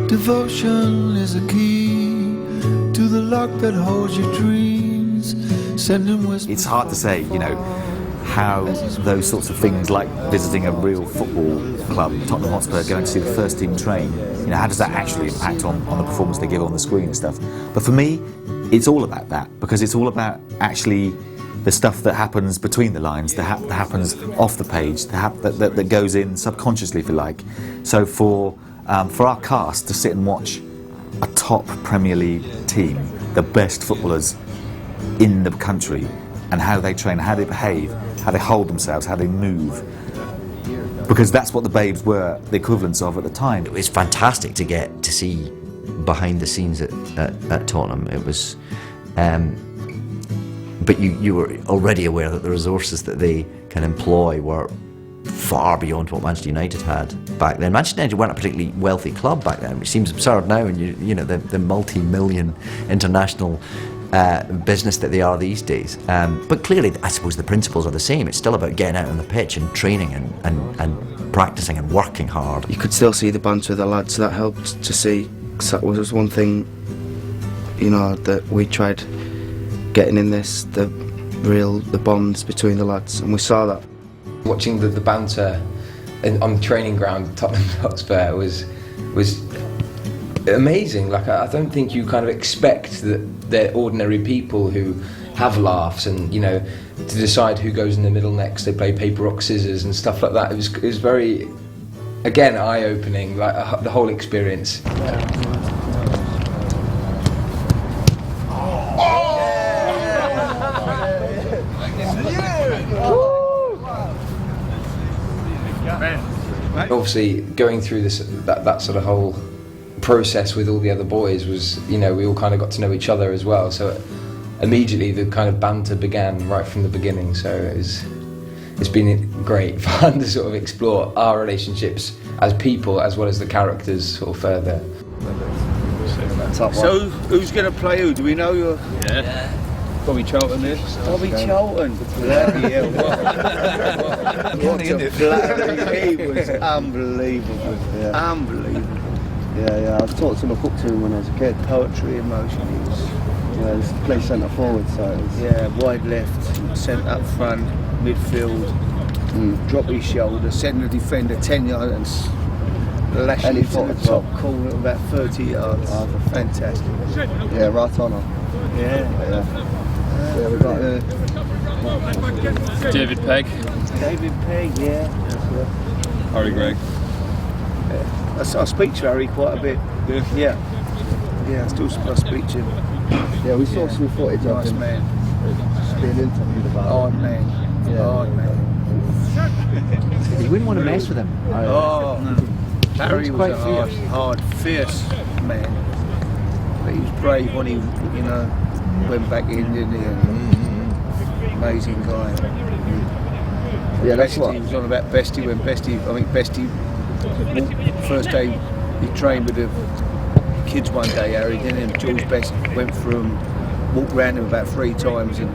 Devotion is a key to the lock that holds your dreams. It's hard to say, you know, how those sorts of things, like visiting a real football club, Tottenham Hotspur, going to see the first team train, you know, how does that actually impact on the performance they give on the screen and stuff. But for me, it's all about that, because it's all about actually the stuff that happens between the lines, that happens off the page, that goes in subconsciously, if you like. So for our cast to sit and watch a top Premier League team, the best footballers in the country, and how they train, how they behave, how they hold themselves, how they move, because that's what the Babes were the equivalents of at the time. It was fantastic to get to see behind the scenes at Tottenham. It was, but you were already aware that the resources that they can employ were far beyond what Manchester United had back then. Manchester United weren't a particularly wealthy club back then, which seems absurd now, and you know the multi-million international business that they are these days. But clearly, I suppose the principles are the same. It's still about getting out on the pitch and training and practicing and working hard. You could still see the banter of the lads. That helped to see. That was one thing, you know, that we tried getting in this, the bonds between the lads, and we saw that. Watching the banter on the training ground at Tottenham Hotspur was amazing. Like, I don't think you kind of expect that they're ordinary people who have laughs, and, you know, to decide who goes in the middle next, they play paper, rock, scissors and stuff like that. It was very, again, eye-opening, like the whole experience. Obviously, going through that sort of whole process with all the other boys was, you know, we all kind of got to know each other as well. So immediately the kind of banter began right from the beginning. So it's been great fun to sort of explore our relationships as people as well as the characters sort of further. So who's going to play who? Do we know? Yeah. Bobby Charlton is. Bobby Charlton. Bloody hell. What a bloody, he was unbelievable. Yeah. Unbelievable. Yeah, I taught him, I booked to him when I was a kid. Poetry in motion. He was. Yeah, he played centre forward, so it was. Yeah, wide left, centre up front, midfield, drop his shoulder, send the defender 10 yards and lash it to the top corner about 30 yards. Fantastic. Yeah, right on. Yeah, we got David Pegg. David Pegg, yeah. Harry Gregg. Yeah. I speak to Harry quite a bit. Yeah, I still speak to him. Yeah, we saw some footage of him. Nice man. Just being interviewed about hard man. Yeah. Hard man. You wouldn't want to mess with him. Oh, no. Harry was a hard, fierce man. But he was brave when he, you know, went back in, didn't he? Amazing guy. Yeah, that's what. He was on about Bestie when Bestie, first day he trained with the kids one day, Harry, didn't he? George Best went through him, walked round him about 3 times, and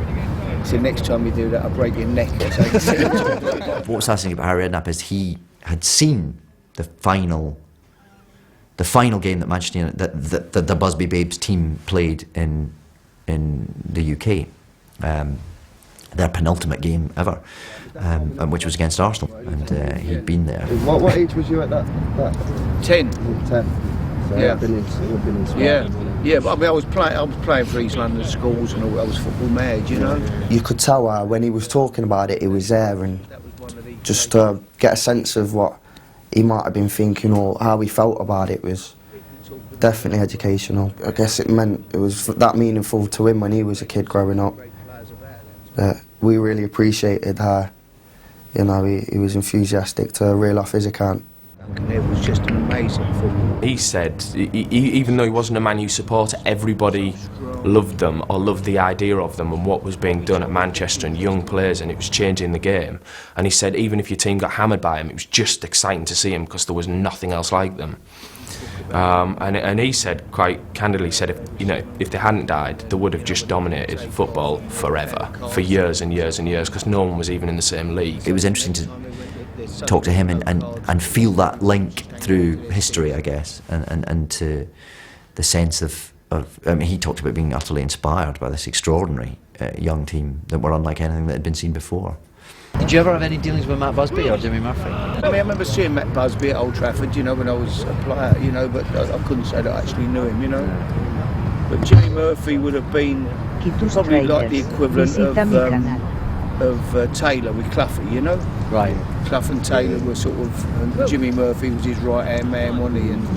he said, next time you do that, I'll break your neck or something. What's fascinating about Harry Redknapp is he had seen the final game that Manchester United, that the BUSBY Babes team played in the UK, their penultimate game ever, which was against Arsenal, and he'd been there. What age was you at that? 10. 10. So Yeah. I've been in school. Yeah, but I mean, I was playing for East London schools, and I was football mad, you know. You could tell when he was talking about it, he was there, and just to get a sense of what he might have been thinking or how he felt about it was definitely educational. I guess it was that meaningful to him when he was a kid growing up. We really appreciated how, you know, he was enthusiastic to reel off his account. It was just an amazing football. He said, even though he wasn't a Man U supporter, everybody loved them or loved the idea of them and what was being done at Manchester and young players, and it was changing the game. And he said even if your team got hammered by him, it was just exciting to see him because there was nothing else like them. And he said, quite candidly, if they hadn't died, they would have just dominated football forever, for years and years and years, because no one was even in the same league. It was interesting talk to him and feel that link through history, I guess, and to the sense of I mean, he talked about being utterly inspired by this extraordinary young team that were unlike anything that had been seen before. Did you ever have any dealings with Matt Busby or Jimmy Murphy? I mean, I remember seeing Matt Busby at Old Trafford, you know, when I was a player, you know, but I couldn't say that I actually knew him, you know. But Jimmy Murphy would have been probably like the equivalent of Taylor with Cloughy, you know. Right. Clough and Taylor were sort of, and Jimmy Murphy was his right-hand man, wasn't he? And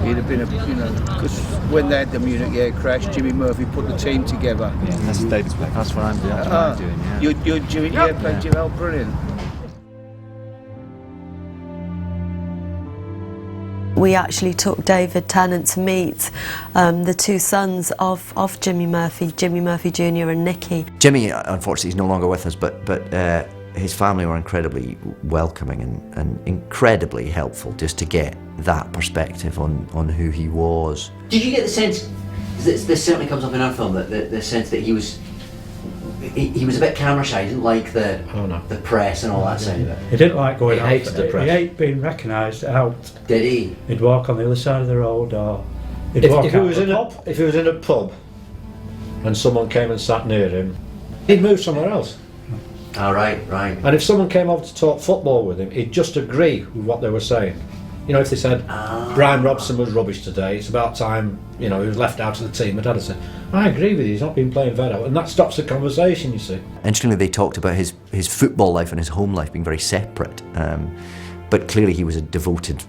he'd have been you know, because when they had the Munich air crash, Jimmy Murphy put the team together. Yeah, that's David's play. That's what I'm doing, yeah. You're Jimmy, yeah, playing Jimmy, oh, brilliant. We actually took David Tennant to meet the two sons of Jimmy Murphy Jr. and Nicky. Jimmy, unfortunately, is no longer with us, but his family were incredibly welcoming and incredibly helpful just to get that perspective on who he was. Did you get the sense, this certainly comes up in our film, that the sense that he was a bit camera shy, he didn't like the press and all that side of it? He didn't like going out. He hated the press. He hated being recognised out. Did he? He'd walk on the other side of the road, or he'd If walk he out was the in a pub. if he was in a pub and someone came and sat near him, he'd move somewhere else. Oh, right. And if someone came over to talk football with him, he'd just agree with what they were saying. You know, if they said Brian Robson was rubbish today, it's about time, you know, he was left out of the team, my dad would say, I agree with you, he's not been playing very well, and that stops the conversation, you see. Interestingly, they talked about his football life and his home life being very separate, but clearly he was a devoted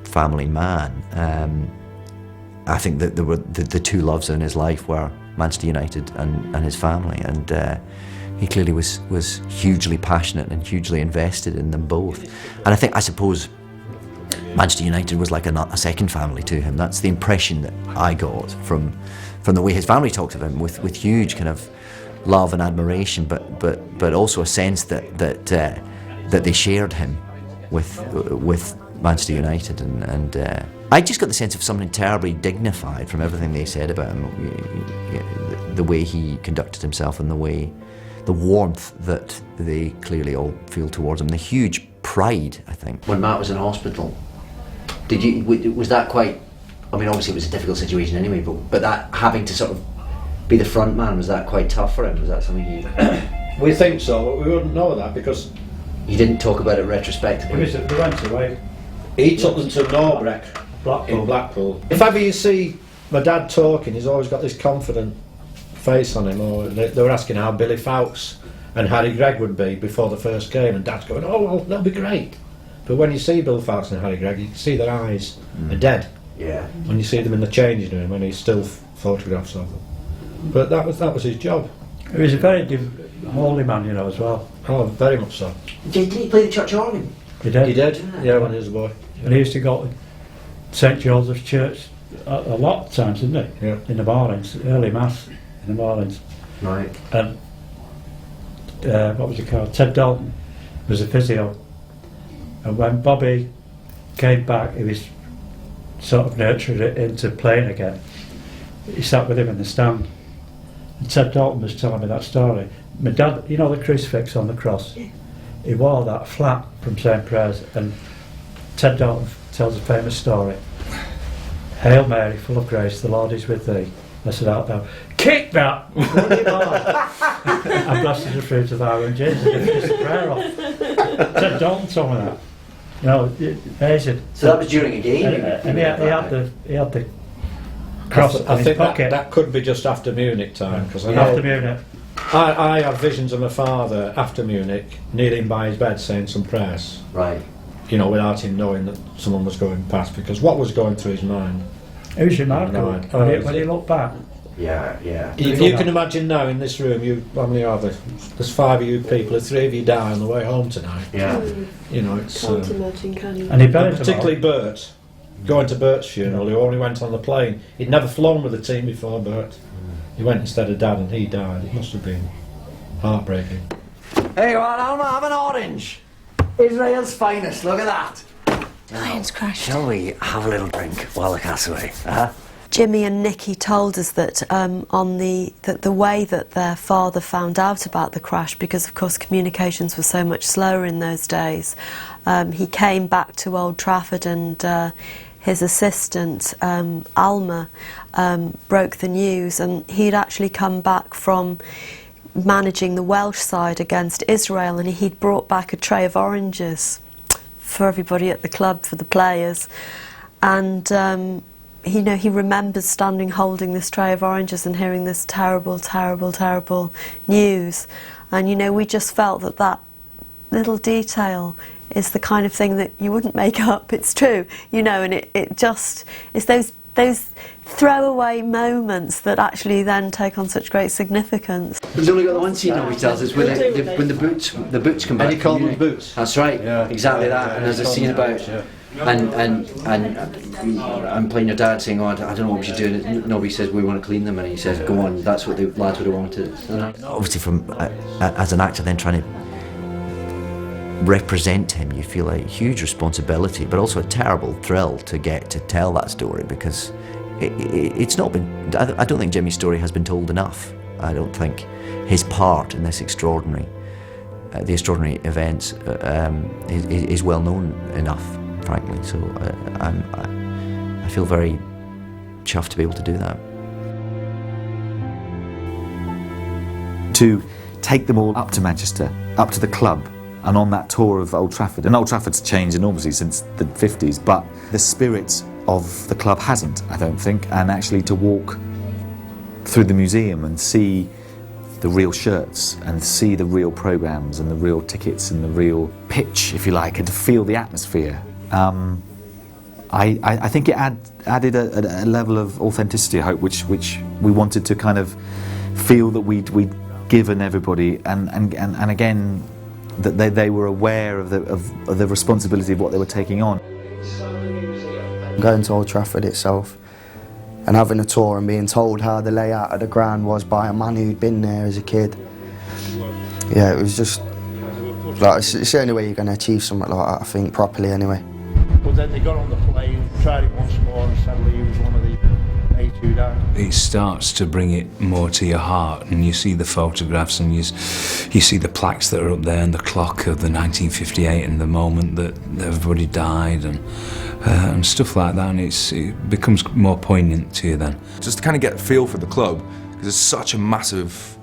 family man. I think that there were the two loves in his life were Manchester United and his family, and he clearly was hugely passionate and hugely invested in them both. And I suppose Manchester United was like a second family to him. That's the impression that I got from the way his family talked of him, with huge kind of love and admiration, but also a sense that they shared him with Manchester United, and I just got the sense of something terribly dignified from everything they said about him, the way he conducted himself and the warmth that they clearly all feel towards him, the huge pride, I think. When Matt was in hospital, was that quite, I mean, obviously it was a difficult situation anyway, but that having to sort of be the front man, was that quite tough for him? Was that something he... We think so, but we wouldn't know that because... You didn't talk about it retrospectively? They went away. He took them to Norbreck in Blackpool. If ever you see my dad talking, he's always got this confident face on him. Or they were asking how Billy Fowkes and Harry Gregg would be before the first game, and Dad's going, oh, well, that'll be great. But when you see Bill Fowkes and Harry Gregg, you can see their eyes are dead. Yeah. When you see them in the changing room, and he's still photographs of them. But that was his job. He was a very holy man, you know, as well. Oh, very much so. Did he play the church organ? He did. He did, yeah, when he was a boy. And he used to go to St Joseph's Church a lot of times, didn't he? Yeah. In the mornings, early mass in the mornings. Right. And what was he called? Ted Dalton was a physio. And when Bobby came back, he was sort of nurtured it into playing again. He sat with him in the stand. And Ted Dalton was telling me that story. My dad, you know the crucifix on the cross? He wore that flat from St Prayers, and Ted Dalton tells a famous story. Hail Mary, full of grace, the Lord is with thee. I said out loud, kick that! Bloody Lord! And blessed is the fruit of thy womb, Jesus. And he finished the prayer off. Ted Dalton told me that. You know, amazing. So that was during a game? And he had the cross in his pocket. That could be just after Munich time. Cause After Munich. I had visions of my father after Munich, kneeling by his bed saying some prayers. Right. You know, without him knowing that someone was going past, because what was going through his mind? It was remarkable when you look back. Yeah. You can imagine now in this room, how many are there? There's 5 of you people, if 3 of you die on the way home tonight. Yeah. You know, it's... Can't imagine, can you? And he buried particularly Bert, going to Bert's funeral, who only went on the plane. He'd never flown with the team before, Bert. He went instead of Dad and he died. It must have been heartbreaking. Hey, well, I'm have an orange. Israel's finest, look at that. Plane's crashed. Shall we have a little drink while the cat's away? Jimmy and Nicky told us that that the way that their father found out about the crash, because of course communications were so much slower in those days, he came back to Old Trafford and his assistant Alma broke the news, and he'd actually come back from managing the Welsh side against Israel, and he'd brought back a tray of oranges for everybody at the club, for the players, and he remembers standing holding this tray of oranges and hearing this terrible, terrible, terrible news. And we just felt that that little detail is the kind of thing that you wouldn't make up. It's true, and it just is those throwaway moments that actually then take on such great significance. We've only got the one scene that we tells us when the boots come back. And he called them boots. That's right, yeah, exactly that. And there's a scene about and I'm playing your dad saying, "Oh, I don't know what we should do." And nobody says we want to clean them, and he says, "Go on." That's what the lads would have wanted. Obviously, from as an actor, then trying to represent him, you feel a huge responsibility, but also a terrible thrill to get to tell that story, because it's not been. I don't think Jimmy's story has been told enough. I don't think his part in this extraordinary, the extraordinary events, is well known enough, frankly. So I feel very chuffed to be able to do that. To take them all up to Manchester, up to the club, and on that tour of Old Trafford. And Old Trafford's changed enormously since the 50s, but the spirit of the club hasn't, I don't think. And actually to walk through the museum and see the real shirts and see the real programmes and the real tickets and the real pitch, if you like, and to feel the atmosphere, I think it added a level of authenticity, I hope, which we wanted to kind of feel that we'd given everybody, and again, that they were aware of the responsibility of what they were taking on. Going to Old Trafford itself and having a tour and being told how the layout of the ground was by a man who'd been there as a kid. Yeah, it was just like, it's the only way you're going to achieve something like that, I think, properly anyway. But then they got on the plane, tried it once more, and sadly he was one of the A2 down. It starts to bring it more to your heart, and you see the photographs, and you see the plaques that are up there, and the clock of the 1958 and the moment that everybody died, and stuff like that, and it becomes more poignant to you then. Just to kind of get a feel for the club, because it's such a massive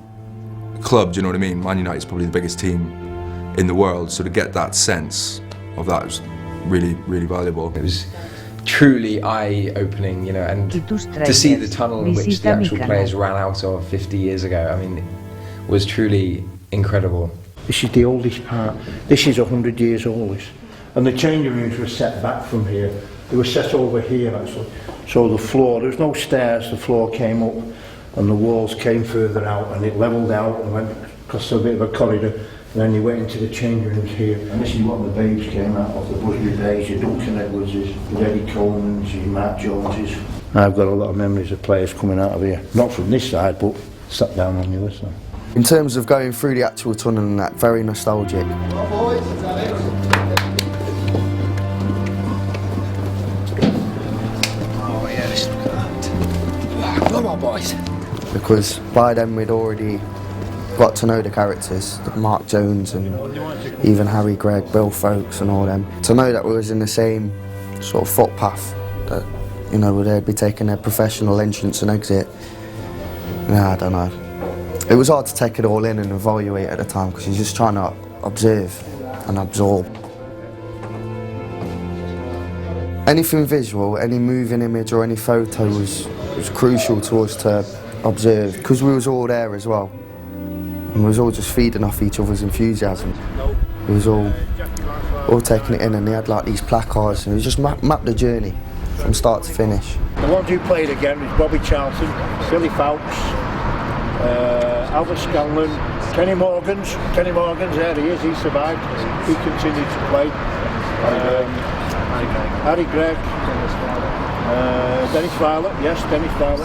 club, do you know what I mean? Man United is probably the biggest team in the world, so to get that sense of that was really, really valuable. It was truly eye-opening, and to see the tunnel in which the actual players ran out of 50 years ago, I mean, was truly incredible. This is the oldest part. This is 100 years old. And the changing rooms were set back from here. They were set over here, actually. So the floor, there was no stairs, the floor came up and the walls came further out, and it levelled out and went across a bit of a corridor. And then you went into the changing rooms here. And this is what the babes came out of, the Busby Babes, your Duncan Edwardses, your Eddie Coleman's, your Matt Joneses. I've got a lot of memories of players coming out of here. Not from this side, but sat down on the other side. In terms of going through the actual tunnel and that, very nostalgic. Oh yeah, let's look at that. Come on, boys. Because by then we'd already got to know the characters, Mark Jones and even Harry Gregg, Bill Folkes and all them. To know that we was in the same sort of footpath, that, where they'd be taking their professional entrance and exit. I don't know. It was hard to take it all in and evaluate at the time, because you're just trying to observe and absorb. Anything visual, any moving image or any photo was crucial to us to observe, because we was all there as well. And we was all just feeding off each other's enthusiasm. We was all taking it in, and they had like these placards, and it was just map the journey from start to finish. The ones who played again was Bobby Charlton, Billy Folkes, Albert Scanlon, Kenny Morgans, there he is, he survived, he continued to play. Harry Gregg, Dennis Violet,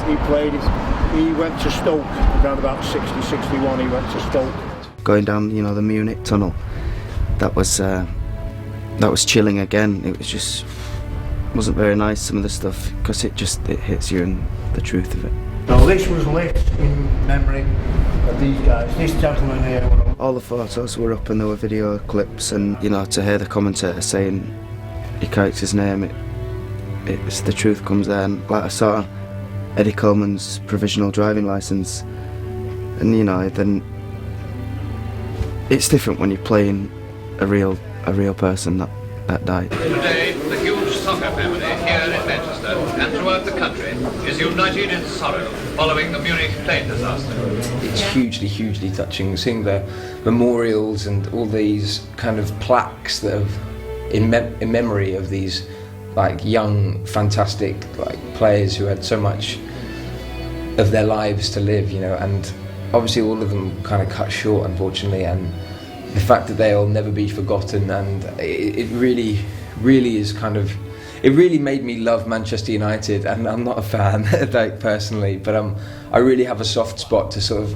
he played, he went to Stoke, around about 60, 61 he went to Stoke. Going down, the Munich tunnel, that was chilling again. It was just wasn't very nice, some of the stuff, because it hits you in the truth of it. So this was lit in memory of these guys. This gentleman here. All the photos were up and there were video clips, and you know, to hear the commentator saying your character's name, it's the truth comes there. And like I saw Eddie Coleman's provisional driving licence, and you know, then it's different when you're playing a real person that died. Today, the huge soccer family here in Manchester and throughout the country is united in sorrow following the Munich plane disaster. It's hugely, hugely touching, seeing the memorials and all these kind of plaques that have in memory of these like young, fantastic like players who had so much of their lives to live, you know, and obviously all of them kind of cut short, unfortunately, and the fact that they'll never be forgotten, and it really, really is kind of, it really made me love Manchester United, and I'm not a fan, like personally, but I really have a soft spot to sort of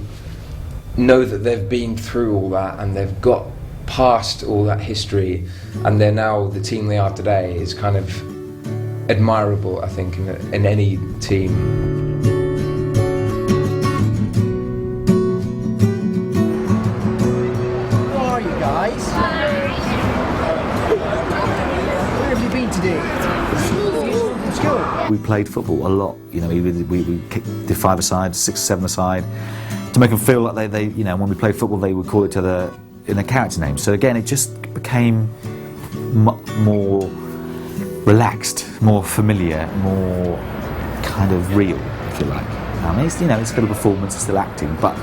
know that they've been through all that and they've got past all that history, and they're now the team they are today is kind of admirable, I think, in any team. We played football a lot, you know, we did 5-a-side, 6 or 7-a-side, to make them feel like they, you know, when we played football they would call each other in their character names. So again, it just became more relaxed, more familiar, more kind of real, if you like. I mean, it's, you know, it's still a performance, it's still acting, but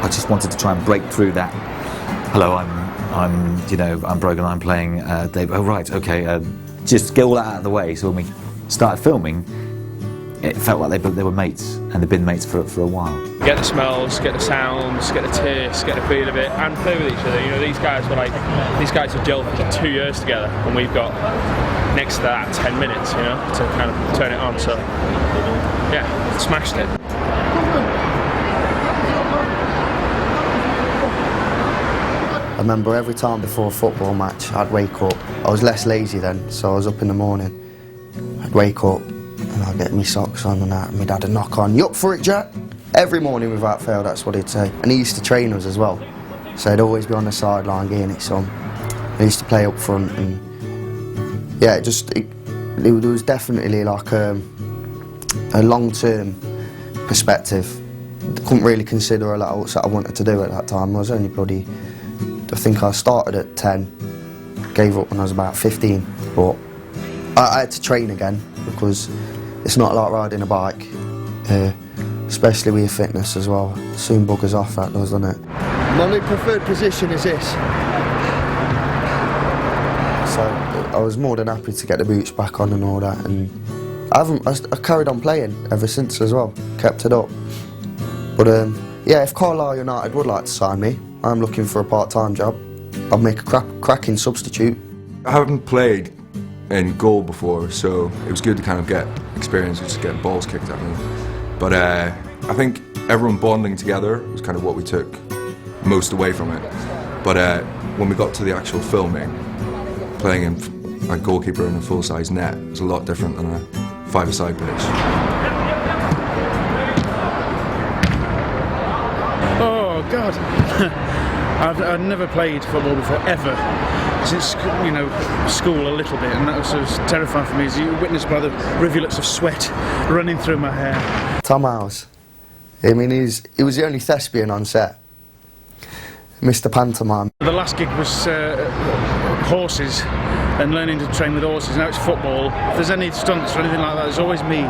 I just wanted to try and break through that. Hello, I'm you know, I'm Brogan, I'm playing Dave. Oh right, okay, just get all that out of the way. So when we started filming, it felt like they were mates, and they've been mates for a while. Get the smells, get the sounds, get the taste, get the feel of it, and play with each other. You know, these guys have gelled for 2 years together, and we've got next to that 10 minutes, you know, to kind of turn it on. So yeah, smashed it. I remember every time before a football match, I'd wake up. I was less lazy then, so I was up in the morning. I'd wake up and I'd get my socks on and that, and my dad would knock on, "You up for it, Jack?" Every morning without fail, that's what he'd say. And he used to train us as well, so he'd always be on the sideline getting it on. He used to play up front, and yeah, it was definitely like a long-term perspective. I couldn't really consider a lot else that I wanted to do at that time. I was only bloody, I think I started at 10, gave up when I was about 15, but I had to train again because it's not like riding a bike, especially with your fitness as well. Soon buggers off, that does, doesn't it? My new preferred position is this. So I was more than happy to get the boots back on and all that, and I carried on playing ever since as well, kept it up. But yeah, if Carlisle United would like to sign me, I'm looking for a part-time job. I'll make a cracking substitute. I haven't played in goal before, so it was good to kind of get experience with just getting balls kicked at me. But I think everyone bonding together was kind of what we took most away from it. But when we got to the actual filming, playing in a goalkeeper in a full-size net was a lot different than a 5-a-side pitch. Oh God, I've never played football before, ever. Since, you know, school a little bit, and that was terrifying for me, as you witnessed by the rivulets of sweat running through my hair. Tom House, I mean, he was the only thespian on set. Mr. Pantomime. The last gig was horses and learning to train with horses. Now it's football. If there's any stunts or anything like that, it's always me.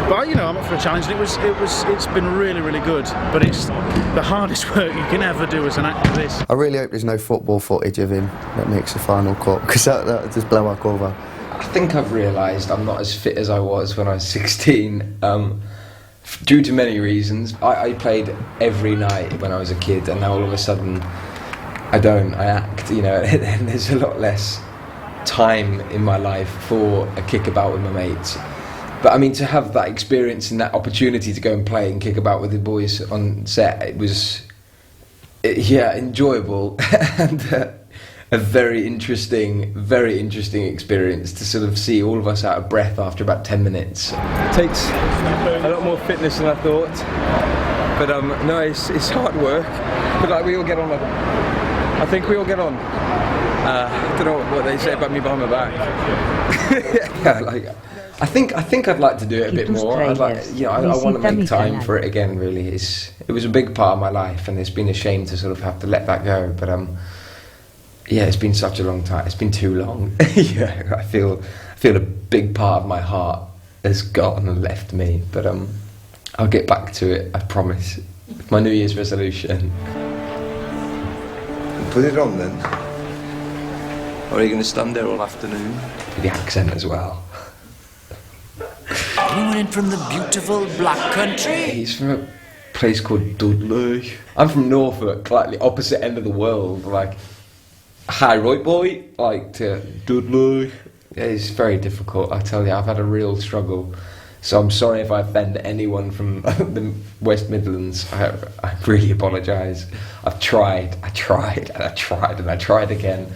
But you know, I'm up for a challenge, and it's been really, really good. But it's the hardest work you can ever do as an actor. This. I really hope there's no football footage of him that makes the final cut, because that would just blow our cover. I think I've realised I'm not as fit as I was when I was 16. Due to many reasons. I played every night when I was a kid, and now all of a sudden I don't. I act, you know, and there's a lot less time in my life for a kickabout with my mates. But I mean, to have that experience and that opportunity to go and play and kick about with the boys on set, it was, yeah, enjoyable. And a very interesting experience to sort of see all of us out of breath after about 10 minutes. It takes a lot more fitness than I thought, but no, it's hard work, but like we all get on. I think we all get on. I don't know what they say about me behind my back. Yeah, like I think I'd like to do it a bit more. I'd like, I want to make time for it again. Really, it was a big part of my life, and it's been a shame to sort of have to let that go. But yeah, it's been such a long time. It's been too long. Yeah, I feel a big part of my heart has gone and left me. But I'll get back to it. I promise. It's my New Year's resolution. Put it on then. Or are you going to stand there all afternoon? With the accent as well. Anyone in from the beautiful black country? He's from a place called Dudley. I'm from Norfolk, like the opposite end of the world. Like, hi, right boy, like to Dudley. It's very difficult, I tell you. I've had a real struggle. So I'm sorry if I offend anyone from the West Midlands. I really apologise. I've tried, and I tried again.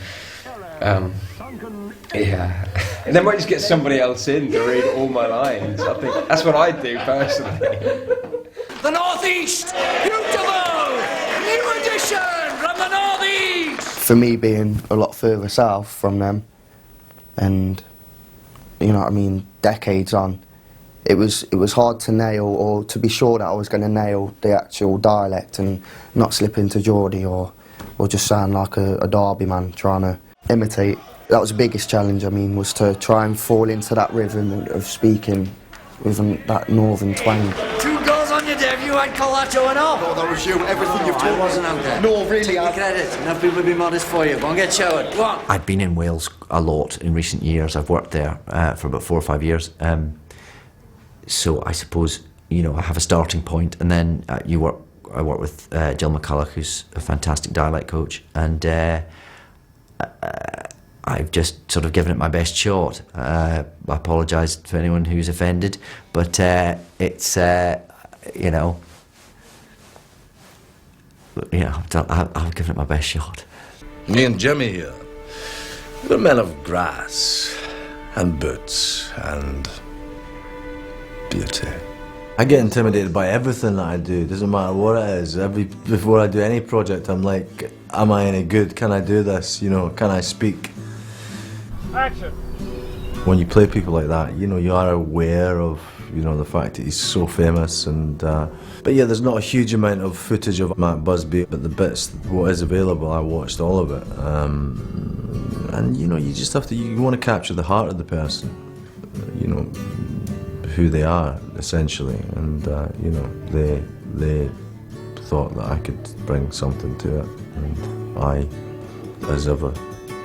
Yeah. And then I might just get somebody else in to read all my lines. I think that's what I do personally. The North East! Beautiful! New edition from the North East! For me being a lot further south from them, and, you know what I mean, decades on, it was hard to nail, or to be sure that I was going to nail the actual dialect and not slip into Geordie or just sound like a Derby man trying to imitate. That was the biggest challenge, I mean, was to try and fall into that rhythm of speaking with that northern twang. 2 goals on your debut, I'd call that 2-0. No, that was you. Everything you've told I wasn't out there. No, really. Take your credit. Enough people will be modest for you. Go and get showered. Go on. I'd been in Wales a lot in recent years. I've worked there for about 4 or 5 years. So I suppose, you know, I have a starting point, and then I work with Jill McCulloch, who's a fantastic dialect coach, and I've just sort of given it my best shot. I apologise to anyone who's offended, but it's, you know, I've given it my best shot. Me and Jimmy here, we're men of grass and boots and beauty. I get intimidated by everything that I do. It doesn't matter what it is. Before I do any project, I'm like, am I any good? Can I do this? You know, can I speak? Action. When you play people like that, you know, you are aware of, you know, the fact that he's so famous, and but yeah, there's not a huge amount of footage of Matt Busby, but the bits, what is available, I watched all of it, and you know, you just have to, you want to capture the heart of the person, you know, who they are essentially, and you know, they thought that I could bring something to it, and I, as ever,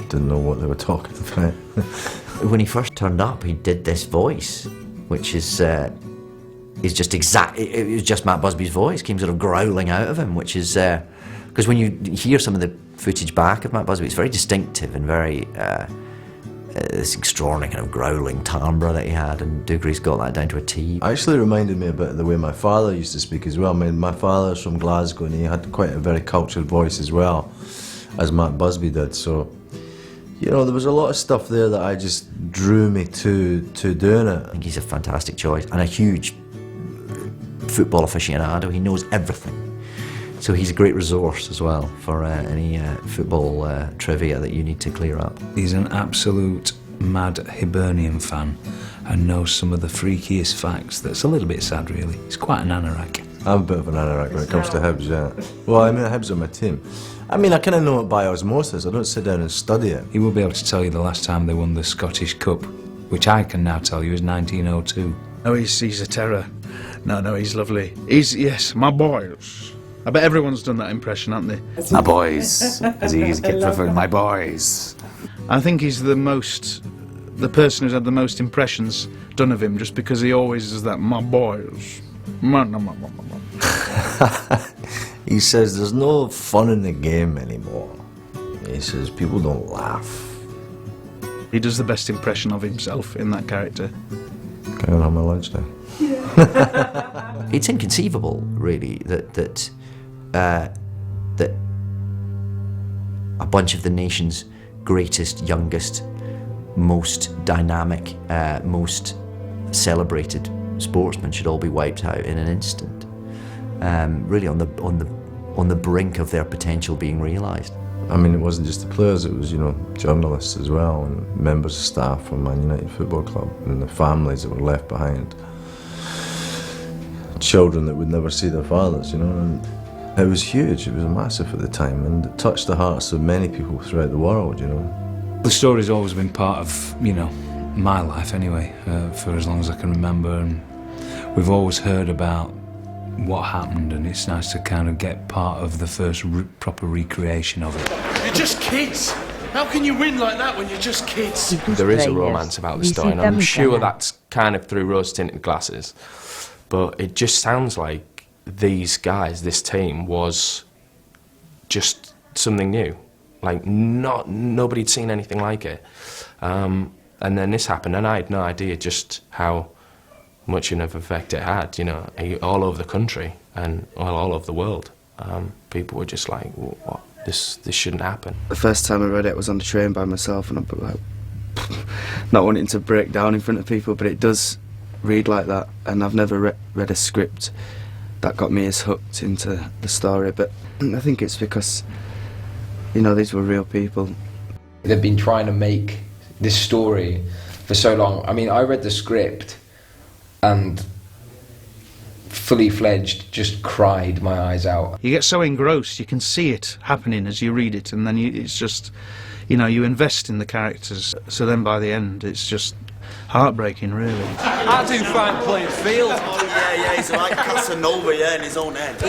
didn't know what they were talking about. When he first turned up, he did this voice, which is just it was just Matt Busby's voice, came sort of growling out of him, which is, because when you hear some of the footage back of Matt Busby, it's very distinctive and very, this extraordinary kind of growling timbre that he had, and Dougree's got that down to a T. Actually reminded me a bit of the way my father used to speak as well. I mean, my father's from Glasgow, and he had quite a very cultured voice as well, as Matt Busby did, so, you know, there was a lot of stuff there that I just drew me to doing it. I think he's a fantastic choice, and a huge football aficionado. He knows everything. So he's a great resource as well for any football trivia that you need to clear up. He's an absolute mad Hibernian fan and knows some of the freakiest facts. That's a little bit sad, really. He's quite an anorak. I'm a bit of an anorak when it comes to Hibs, yeah. Well, I mean, Hibs are my team. I mean, I kind of know it by osmosis. I don't sit down and study it. He will be able to tell you the last time they won the Scottish Cup, which I can now tell you is 1902. No, he's a terror. No, he's lovely. Yes, my boys. I bet everyone's done that impression, haven't they? My boys, as he kept referring, my boys. I think he's the person who's had the most impressions done of him, just because he always does that, my boys. He says there's no fun in the game anymore. He says people don't laugh. He does the best impression of himself in that character. Can I have my lunch now? It's inconceivable, really, that a bunch of the nation's greatest, youngest, most dynamic, most celebrated sportsmen should all be wiped out in an instant. Really on the brink of their potential being realised. I mean, it wasn't just the players, it was, you know, journalists as well, and members of staff from Man United Football Club, and the families that were left behind. Children that would never see their fathers, you know, and it was huge, it was massive at the time, and it touched the hearts of many people throughout the world, you know. The story's always been part of, you know, my life anyway, for as long as I can remember, and we've always heard about what happened, and it's nice to kind of get part of the first proper recreation of it. You're just kids. How can you win like that when you're just kids? There is a romance about the story, and I'm sure that's kind of through rose-tinted glasses, but it just sounds like these guys, this team, was just something new. Like, nobody'd seen anything like it. And then this happened, and I had no idea just how much of an effect it had, you know, all over the country and all over the world. People were just like, what? This shouldn't happen. The first time I read it was on the train by myself, and I'm like, not wanting to break down in front of people, but it does read like that, and I've never read a script that got me as hooked into the story, but I think it's because, you know, these were real people. They've been trying to make this story for so long. I mean, I read the script and fully fledged just cried my eyes out. You get so engrossed, you can see it happening as you read it, and then it's just, you know, you invest in the characters, so then by the end it's just heartbreaking, really. I do fine playing field. Oh yeah, he's like Casanova, in his own head.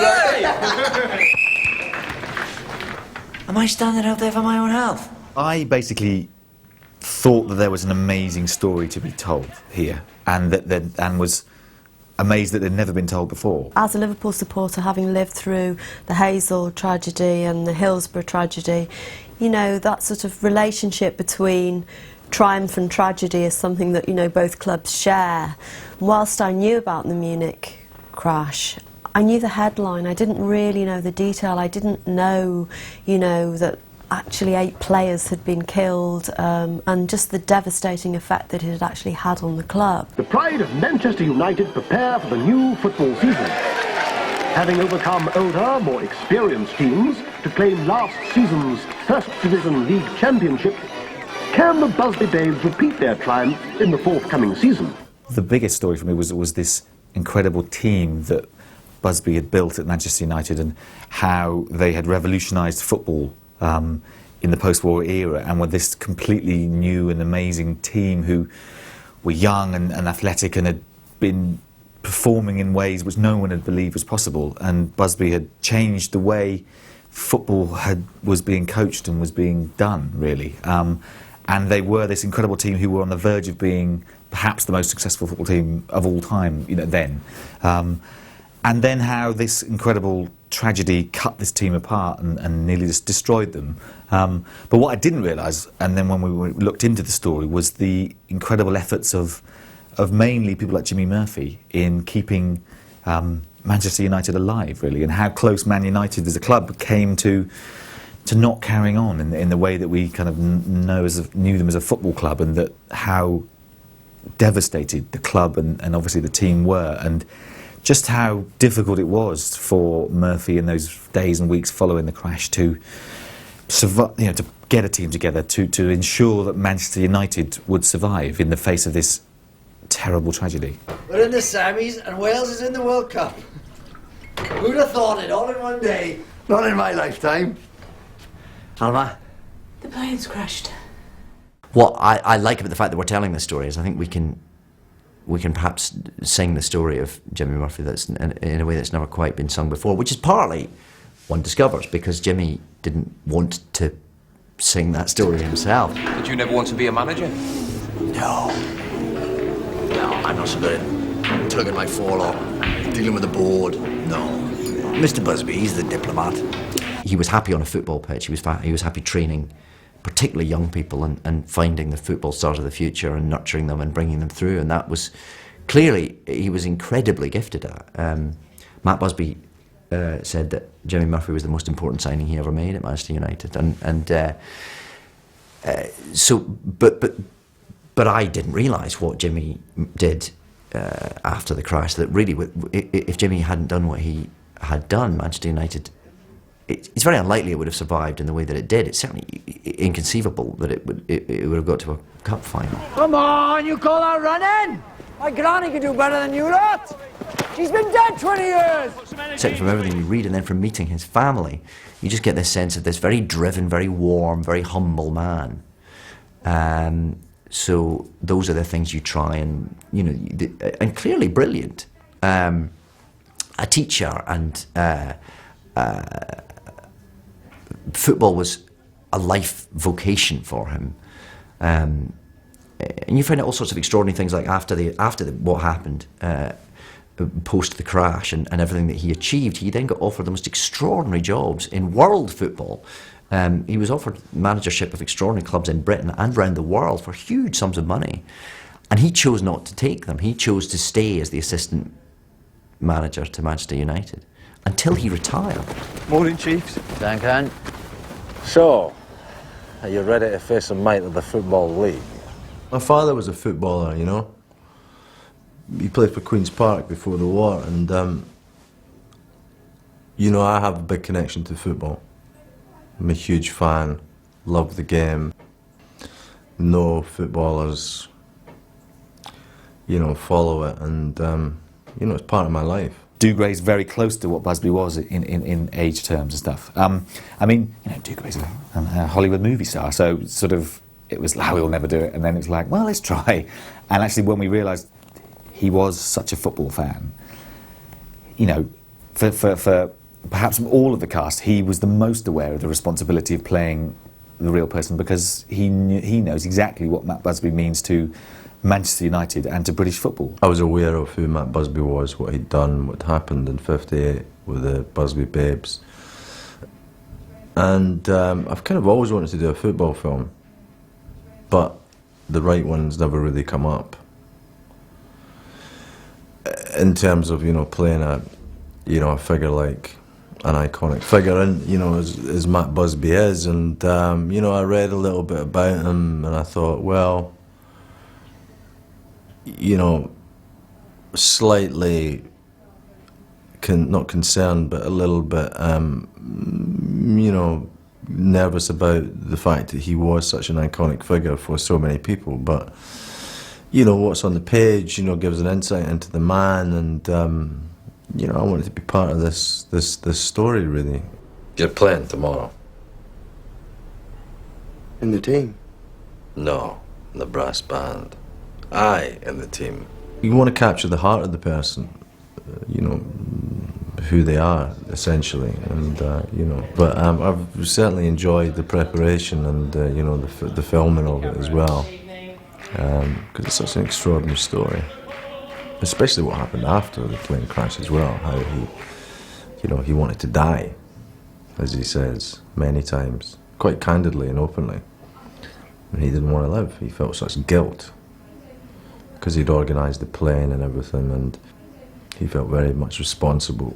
Am I standing out there for my own health? I basically thought that there was an amazing story to be told here, and was amazed that they'd never been told before. As a Liverpool supporter, having lived through the Hazel tragedy and the Hillsborough tragedy, you know, that sort of relationship between triumph and tragedy is something that, you know, both clubs share. Whilst I knew about the Munich crash, I knew the headline. I didn't really know the detail. I didn't know, you know, that actually 8 players had been killed, and just the devastating effect that it had actually had on the club. The pride of Manchester United prepare for the new football season. Having overcome older, more experienced teams to claim last season's First Division League Championship, can the Busby Babes repeat their triumph in the forthcoming season? The biggest story for me was this incredible team that Busby had built at Manchester United, and how they had revolutionised football in the post-war era, and with this completely new and amazing team who were young and athletic and had been performing in ways which no one had believed was possible. And Busby had changed the way football was being coached and was being done, really. And they were this incredible team who were on the verge of being perhaps the most successful football team of all time, you know, then. And then how this incredible tragedy cut this team apart and nearly just destroyed them. But what I didn't realise, and then when we looked into the story, was the incredible efforts of mainly people like Jimmy Murphy in keeping Manchester United alive, really, and how close Man United as a club came to not carrying on in the way that we kind of knew them as a football club, and that how devastated the club and obviously the team were, and just how difficult it was for Murphy in those days and weeks following the crash to survive, you know, to get a team together to ensure that Manchester United would survive in the face of this terrible tragedy. We're in the semis and Wales is in the World Cup. Who'd have thought it all in one day? Not in my lifetime. Alma? The plane's crashed. What I like about the fact that we're telling this story is I think we can perhaps sing the story of Jimmy Murphy that's in a way that's never quite been sung before, which is partly, one discovers, because Jimmy didn't want to sing that story himself. Did you never want to be a manager? No, I'm not so good at tugging my forelock, dealing with the board. No. Mr. Busby, he's the diplomat. He was happy on a football pitch. He was happy training particularly young people and finding the football stars of the future and nurturing them and bringing them through, and that was clearly he was incredibly gifted at. Matt Busby said that Jimmy Murphy was the most important signing he ever made at Manchester United, and But I didn't realise what Jimmy did after the crash. That really, if Jimmy hadn't done what he had done, Manchester United, it's very unlikely it would have survived in the way that it did. It's certainly inconceivable that it would have got to a cup final. Come on, you call that running? My granny can do better than you lot. She's been dead 20 years. Certainly from everything you read and then from meeting his family, you just get this sense of this very driven, very warm, very humble man. So those are the things you try and, and clearly brilliant. A teacher, and football was a life vocation for him. And you find out all sorts of extraordinary things, like after what happened, post the crash and everything that he achieved, he then got offered the most extraordinary jobs in world football. He was offered managership of extraordinary clubs in Britain and around the world for huge sums of money. And he chose not to take them. He chose to stay as the assistant manager to Manchester United until he retired. Morning, Chiefs. Duncan. So, are you ready to face a mate of the Football League? My father was a footballer, He played for Queen's Park before the war, and, I have a big connection to football. I'm a huge fan, love the game. No footballers, follow it, and, it's part of my life. Dougray's very close to what Busby was in age terms and stuff. Dougray's a Hollywood movie star, so sort of it was like, we'll never do it, and then it's like, well, let's try. And actually, when we realised he was such a football fan, for perhaps from all of the cast, he was the most aware of the responsibility of playing the real person, because he knows exactly what Matt Busby means to Manchester United and to British football. I was aware of who Matt Busby was, what he'd done, what happened in '58 with the Busby Babes. And I've kind of always wanted to do a football film, but the right one's never really come up. In terms of, playing a figure like an iconic figure, and as Matt Busby is, and I read a little bit about him, and I thought, well, slightly not concerned, but a little bit, nervous about the fact that he was such an iconic figure for so many people. But what's on the page, gives an insight into the man, and I wanted to be part of this story, really. You're playing tomorrow? In the team? No, in the brass band. I in the team. You want to capture the heart of the person, who they are, essentially, and But I've certainly enjoyed the preparation and the filming of it as well, because it's such an extraordinary story, especially what happened after the plane crash as well. How he wanted to die, as he says many times, quite candidly and openly, and he didn't want to live. He felt such guilt, because he'd organised the plane and everything, and he felt very much responsible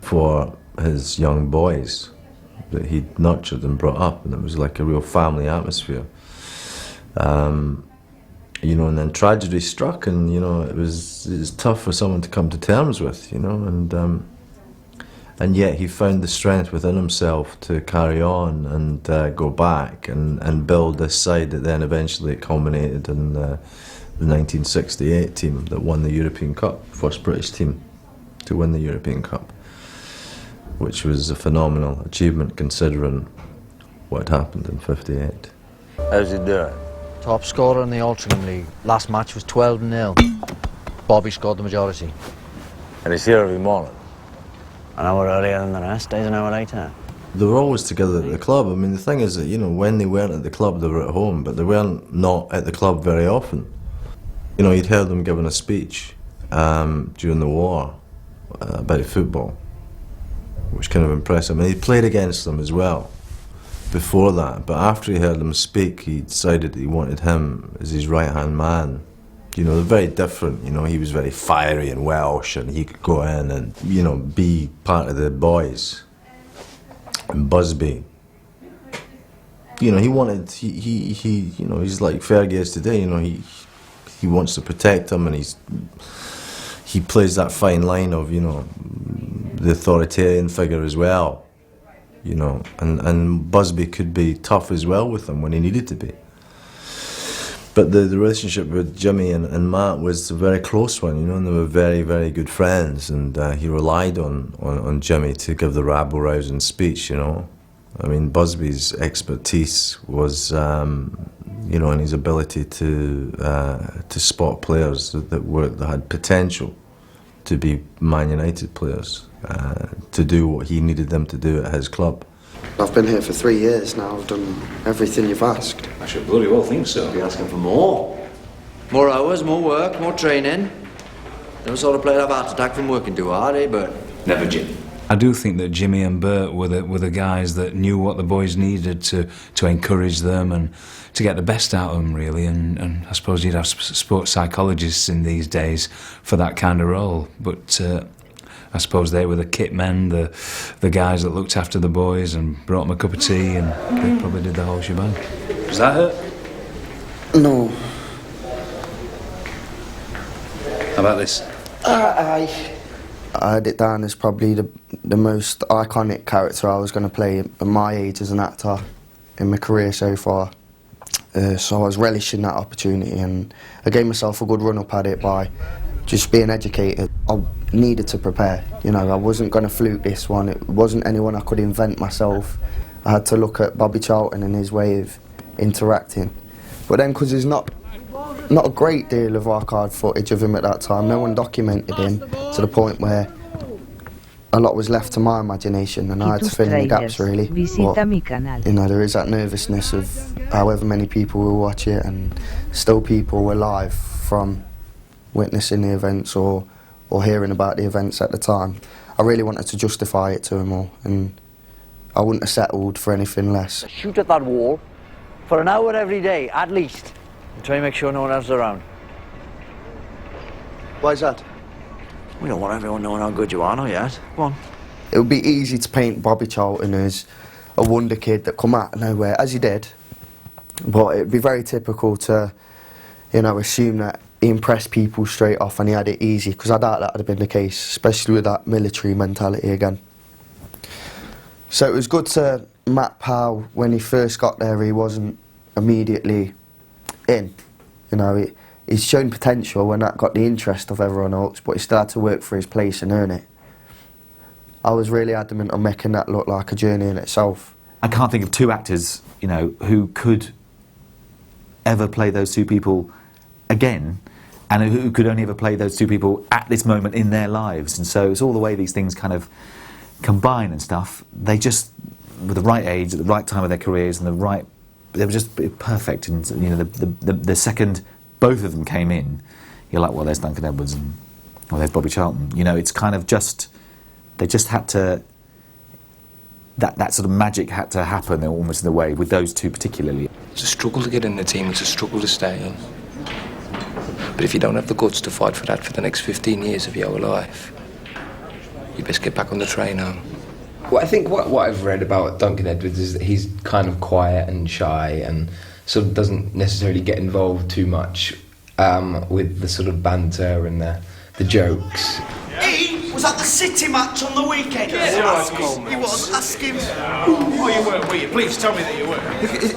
for his young boys that he'd nurtured and brought up, and it was like a real family atmosphere. And then tragedy struck, and it was tough for someone to come to terms with, and yet he found the strength within himself to carry on and go back and build this side that then eventually culminated in the 1968 team that won the European Cup, first British team to win the European Cup, which was a phenomenal achievement considering what had happened in '58. How's he doing? Top scorer in the Altrincham League. Last match was 12-0. Bobby scored the majority. And he's here every morning? An hour earlier than the rest, days an hour later. They were always together at the club. I mean, the thing is that, when they weren't at the club, they were at home, but they weren't not at the club very often. You'd heard them giving a speech during the war about football, which kind of impressed him. And he played against them as well before that, but after he heard them speak, he decided that he wanted him as his right-hand man. They're very different. He was very fiery and Welsh, and he could go in and, be part of the boys. And Busby you know, he wanted, he you know, he's like Fergie today, you know, he wants to protect him, and he plays that fine line of, you know, the authoritarian figure as well, you know, and Busby could be tough as well with him when he needed to be. But the relationship with Jimmy and Matt was a very close one, you know, and they were very, very good friends, and he relied on Jimmy to give the rabble-rousing speech, you know. I mean, Busby's expertise was, you know, in his ability to spot players that had potential to be Man United players, to do what he needed them to do at his club. I've been here for 3 years now. I've done everything you've asked. I should bloody well think so. Be asking for more. More hours, more work, more training. No sort of player I've had to attack from working too hard, eh, Bert? Never, Jim. I do think that Jimmy and Bert were the guys that knew what the boys needed to encourage them and to get the best out of them, really. And I suppose you'd have sports psychologists in these days for that kind of role. But I suppose they were the kit men, the guys that looked after the boys and brought them a cup of tea, and they probably did the whole shebang. Does that hurt? No. How about this? I had it down as probably the most iconic character I was going to play at my age as an actor in my career so far. So I was relishing that opportunity, and I gave myself a good run-up at it by just being educated. I needed to prepare, you know, I wasn't going to fluke this one. It wasn't anyone I could invent myself. I had to look at Bobby Charlton and his way of interacting. But then, because there's not a great deal of archive footage of him at that time, no one documented him to the point where a lot was left to my imagination, and I had to fill in the gaps, really. But, you know, there is that nervousness of however many people will watch it, and still people were alive from witnessing the events or hearing about the events at the time. I really wanted to justify it to them all, and I wouldn't have settled for anything less. Shoot at that wall for an hour every day, at least, and try and make sure no one else is around. Why's that? We don't want everyone knowing how good you are, not yet. Go on. It would be easy to paint Bobby Charlton as a wonder kid that come out of nowhere, as he did, but it would be very typical to, you know, assume that he impressed people straight off and he had it easy, because I doubt that would have been the case, especially with that military mentality again. So it was good to Matt Powell, when he first got there, he wasn't immediately in. You know, he's shown potential when that got the interest of everyone else, but he still had to work for his place and earn it. I was really adamant on making that look like a journey in itself. I can't think of two actors, you know, who could ever play those two people again, and who could only ever play those two people at this moment in their lives. And so it's all the way these things kind of combine and stuff. They just, with the right age, at the right time of their careers, and they were just perfect. And you know, the second both of them came in, you're like, well, there's Duncan Edwards and well, there's Bobby Charlton. You know, it's kind of just, they just had to, that sort of magic had to happen almost in a way with those two particularly. It's a struggle to get in the team, it's a struggle to stay in. But if you don't have the guts to fight for that for the next 15 years of your life, you best get back on the train home. Well, I think what I've read about Duncan Edwards is that he's kind of quiet and shy and sort of doesn't necessarily get involved too much with the sort of banter and the jokes. He was at the City match on the weekend. He was. Ask him. Oh, you weren't, were you? Please tell me that you were.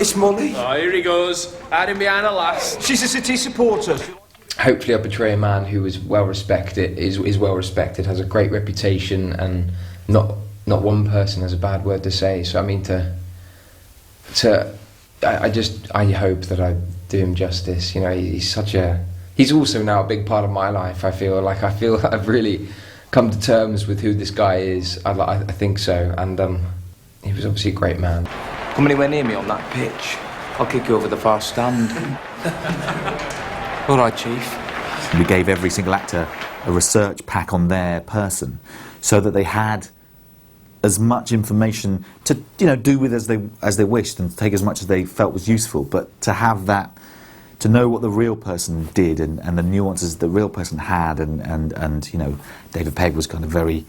It's Molly. Oh, here he goes, hiding behind a lass. She's a City supporter. Hopefully I portray a man who is well respected, has a great reputation, and not one person has a bad word to say. So I mean I hope that I do him justice. You know, he's also now a big part of my life. I feel I've really come to terms with who this guy is. I think so, and he was obviously a great man. Come anywhere near me on that pitch, I'll kick you over the far stand. All right, Chief. We gave every single actor a research pack on their person, so that they had as much information to, you know, do with as they wished, and to take as much as they felt was useful, but to have that, to know what the real person did and the nuances the real person had, and you know, David Pegg was kind of very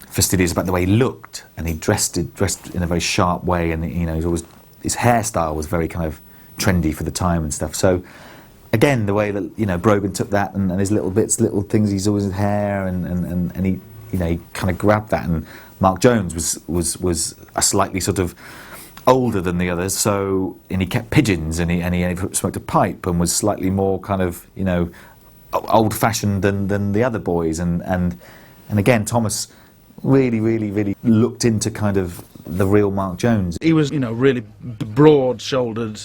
fastidious about the way he looked, and he dressed in a very sharp way, and you know, he's always his hairstyle was very kind of trendy for the time and stuff. So again, the way that, you know, Brogan took that and his little things he's always in hair, and he, you know, he kind of grabbed that. And Mark Jones was a slightly sort of older than the others, so, and he kept pigeons, and he smoked a pipe and was slightly more kind of, you know, old-fashioned than the other boys, and again, Thomas really looked into kind of the real Mark Jones. He was, you know, really broad-shouldered,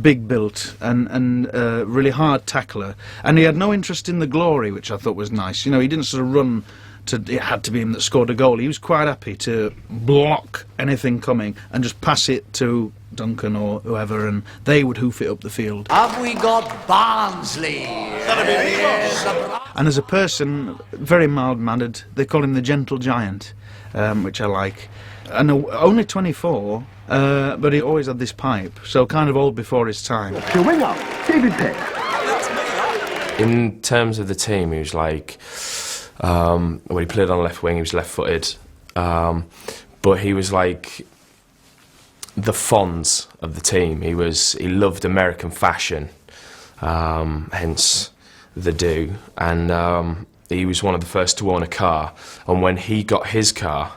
big built, and really hard tackler, and he had no interest in the glory, which I thought was nice. You know, he didn't sort of run it had to be him that scored a goal. He was quite happy to block anything coming and just pass it to Duncan or whoever, and they would hoof it up the field. Have we got Barnsley? And as a person, very mild-mannered. They call him the gentle giant, which I like. And only 24, but he always had this pipe, so kind of old before his time. The winger, David Peck. In terms of the team, he was like, when he played on left wing, he was left-footed, but he was like the Fonz of the team. He loved American fashion, hence the do, and he was one of the first to own a car. And when he got his car,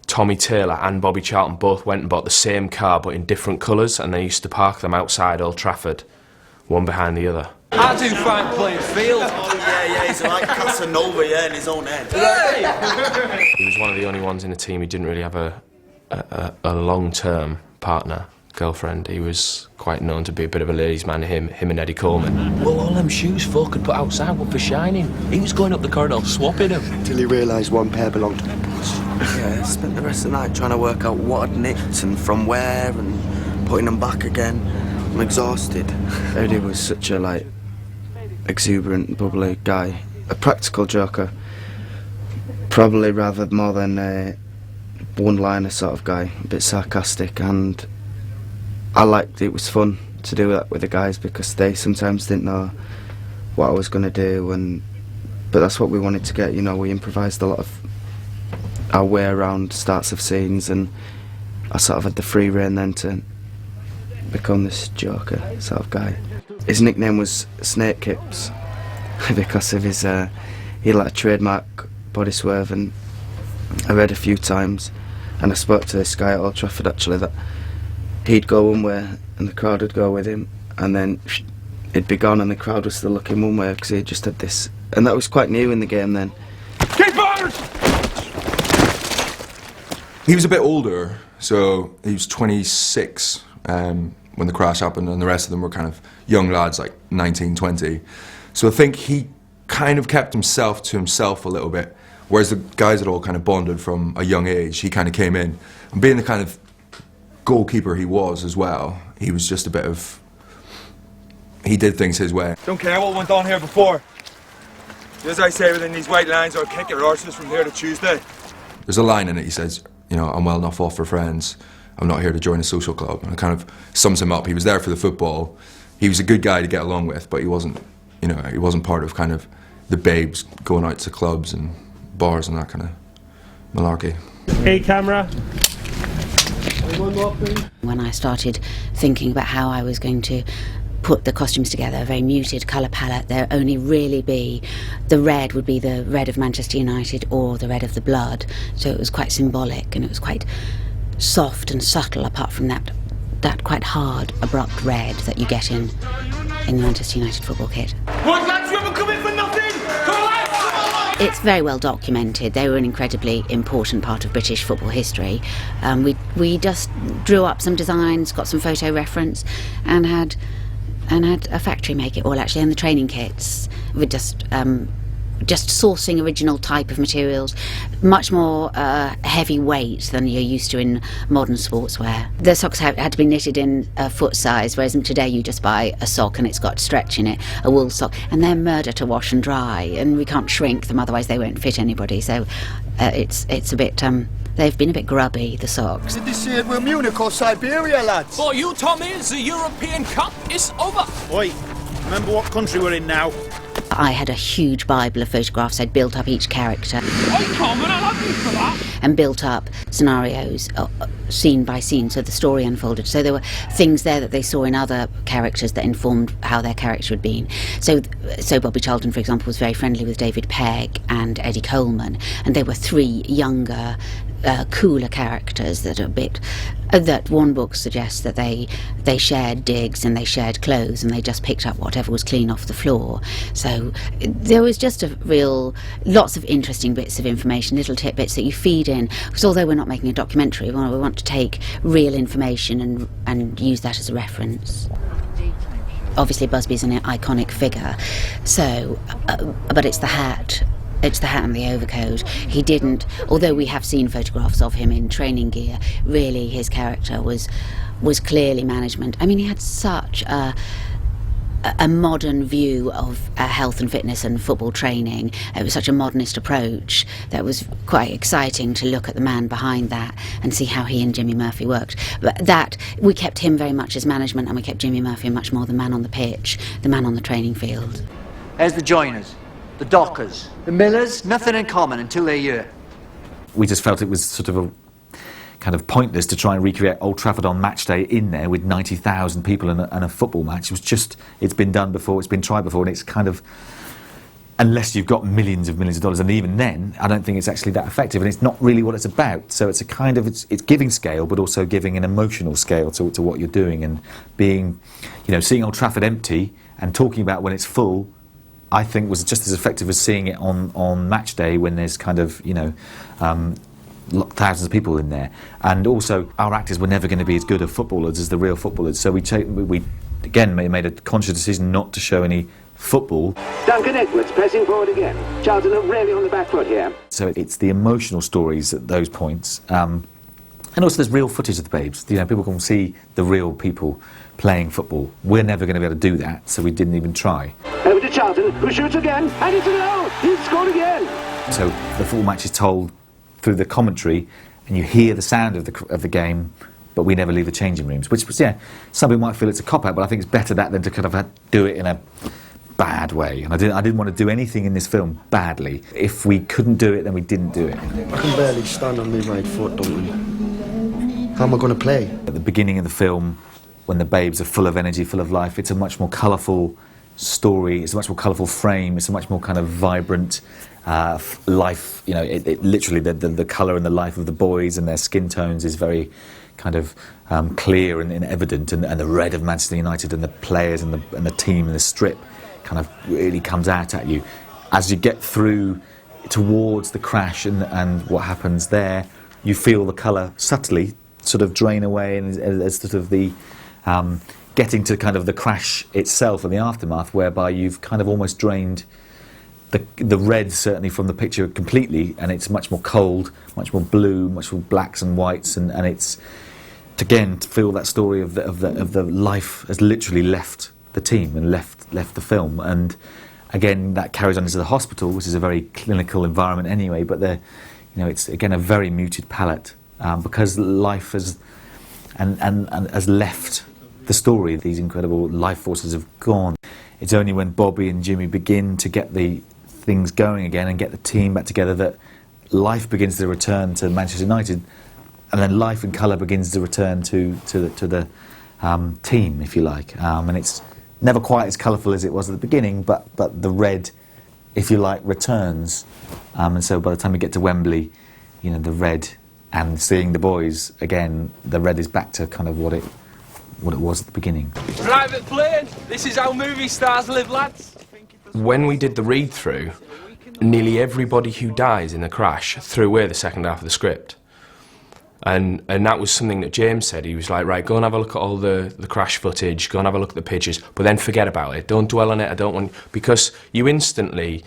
Tommy Taylor and Bobby Charlton both went and bought the same car but in different colours, and they used to park them outside Old Trafford, one behind the other. I do find playing field. Yeah, he's like Casanova, yeah, in his own head. He was one of the only ones in the team who didn't really have a long-term partner, girlfriend. He was quite known to be a bit of a ladies' man, him and Eddie Coleman. Well, all them shoes folk had put outside were for shining. He was going up the corridor swapping them. Till he realised one pair belonged to the boss. Yeah, spent the rest of the night trying to work out what had nicked and from where, and putting them back again. I'm exhausted. Eddie was such a, like, exuberant, bubbly guy. A practical joker. Probably rather more than a one-liner sort of guy. A bit sarcastic, and I liked it. It was fun to do that with the guys because they sometimes didn't know what I was going to do, but that's what we wanted to get. You know, we improvised a lot of our way around starts of scenes, and I sort of had the free rein then to become this joker sort of guy. His nickname was Snake Kips because of his he had like a trademark body swerve, and I read a few times, and I spoke to this guy at Old Trafford actually, that he'd go one way and the crowd would go with him, and then he'd be gone and the crowd was still looking one way because he just had this, and that was quite new in the game then. Keepers! He was a bit older, so he was 26 when the crash happened, and the rest of them were kind of young lads, like 19, 20. So I think he kind of kept himself to himself a little bit, whereas the guys had all kind of bonded from a young age. He kind of came in, and being the kind of goalkeeper he was as well, he was just a bit of, he did things his way. Don't care what went on here before. As I say within these white lines, I'll kick your arses from here to Tuesday. There's a line in it, he says, you know, I'm well enough off for friends, I'm not here to join a social club. And it kind of sums him up. He was there for the football. He was a good guy to get along with, but he wasn't, you know, he wasn't part of kind of the babes going out to clubs and bars and that kind of malarkey. Hey, camera. When I started thinking about how I was going to put the costumes together, a very muted colour palette, there only really be, the red would be the red of Manchester United or the red of the blood, so it was quite symbolic and it was quite soft and subtle, apart from that quite hard, abrupt red that you get in the Manchester United football kit. What, lads, you haven't come in for nothing? Come on! It's very well documented. They were an incredibly important part of British football history. We just drew up some designs, got some photo reference, and had a factory make it all actually, and the training kits. We just sourcing original type of materials, much more heavy weight than you're used to in modern sportswear. The socks had to be knitted in a foot size, whereas today you just buy a sock and it's got stretch in it, a wool sock, and they're murder to wash and dry, and we can't shrink them, otherwise they won't fit anybody. So it's a bit, they've been a bit grubby, the socks. Did they say it were Munich or Siberia, lads? For you, Tommy, the European Cup is over. Oi, remember what country we're in now? I had a huge Bible of photographs. I'd built up each character. I come and I love you for that. And built up scenarios scene by scene, so the story unfolded. So there were things there that they saw in other characters that informed how their character had been. So Bobby Charlton, for example, was very friendly with David Pegg and Eddie Coleman, and they were three younger, cooler characters that are a bit... that one book suggests that they shared digs and they shared clothes and they just picked up whatever was clean off the floor. So there was just lots of interesting bits of information, little tidbits that you feed in, because although we're not making a documentary, we want to take real information and use that as a reference. Obviously Busby's an iconic figure, so but it's the hat. It's the hat and the overcoat. He didn't, although we have seen photographs of him in training gear, really his character was clearly management. I mean, he had such a modern view of health and fitness and football training. It was such a modernist approach that was quite exciting to look at the man behind that and see how he and Jimmy Murphy worked. But that, we kept him very much as management, and we kept Jimmy Murphy much more the man on the pitch, the man on the training field. There's the joiners, the dockers, the millers, nothing in common until they're here. We just felt it was sort of a kind of pointless to try and recreate Old Trafford on match day in there with 90,000 people and a football match. It was just, it's been done before, it's been tried before, and it's kind of, unless you've got millions of dollars, and even then, I don't think it's actually that effective, and it's not really what it's about. So it's a kind of, it's giving scale, but also giving an emotional scale to what you're doing, and being, seeing Old Trafford empty and talking about when it's full, I think was just as effective as seeing it on match day when there's kind of, thousands of people in there. And also, our actors were never going to be as good of footballers as the real footballers, so we again made a conscious decision not to show any football. Duncan Edwards pressing forward again. Charlton are really on the back foot here. So it's the emotional stories at those points. And also there's real footage of the Babes. People can see the real people playing football. We're never going to be able to do that, so we didn't even try. Over to Charlton, who shoots again, and it's a goal! He's scored again! So the football match is told through the commentary, and you hear the sound of the game, but we never leave the changing rooms, which was, some people might feel it's a cop-out, but I think it's better that than to kind of do it in a bad way. And I didn't want to do anything in this film badly. If we couldn't do it, then we didn't do it. I can barely stand on my right foot, don't I? How am I going to play? At the beginning of the film, when the Babes are full of energy, full of life, it's a much more colourful story, it's a much more colourful frame, it's a much more kind of vibrant life. It literally, the colour and the life of the boys and their skin tones is very kind of clear and evident, and the red of Manchester United and the players and the team and the strip kind of really comes out at you. As you get through towards the crash and what happens there, you feel the colour subtly sort of drain away, and as sort of the getting to kind of the crash itself and the aftermath, whereby you've kind of almost drained the red certainly from the picture completely, and it's much more cold, much more blue, much more blacks and whites, and it's again to feel that story of the life has literally left the team and left the film, and again that carries on into the hospital, which is a very clinical environment anyway, but it's again a very muted palette because life has has left the story. These incredible life forces have gone. It's only when Bobby and Jimmy begin to get the things going again and get the team back together that life begins to return to Manchester United, and then life and colour begins to return to the team, if you like. And it's never quite as colourful as it was at the beginning, but the red, if you like, returns. And so by the time we get to Wembley, the red, and seeing the boys again, the red is back to kind of what it was at the beginning. Private plane, this is how movie stars live, lads. When we did the read-through, nearly everybody who dies in the crash threw away the second half of the script. And that was something that James said. He was like, right, go and have a look at all the crash footage, go and have a look at the pictures, but then forget about it. Don't dwell on it, I don't want... Because you instantly...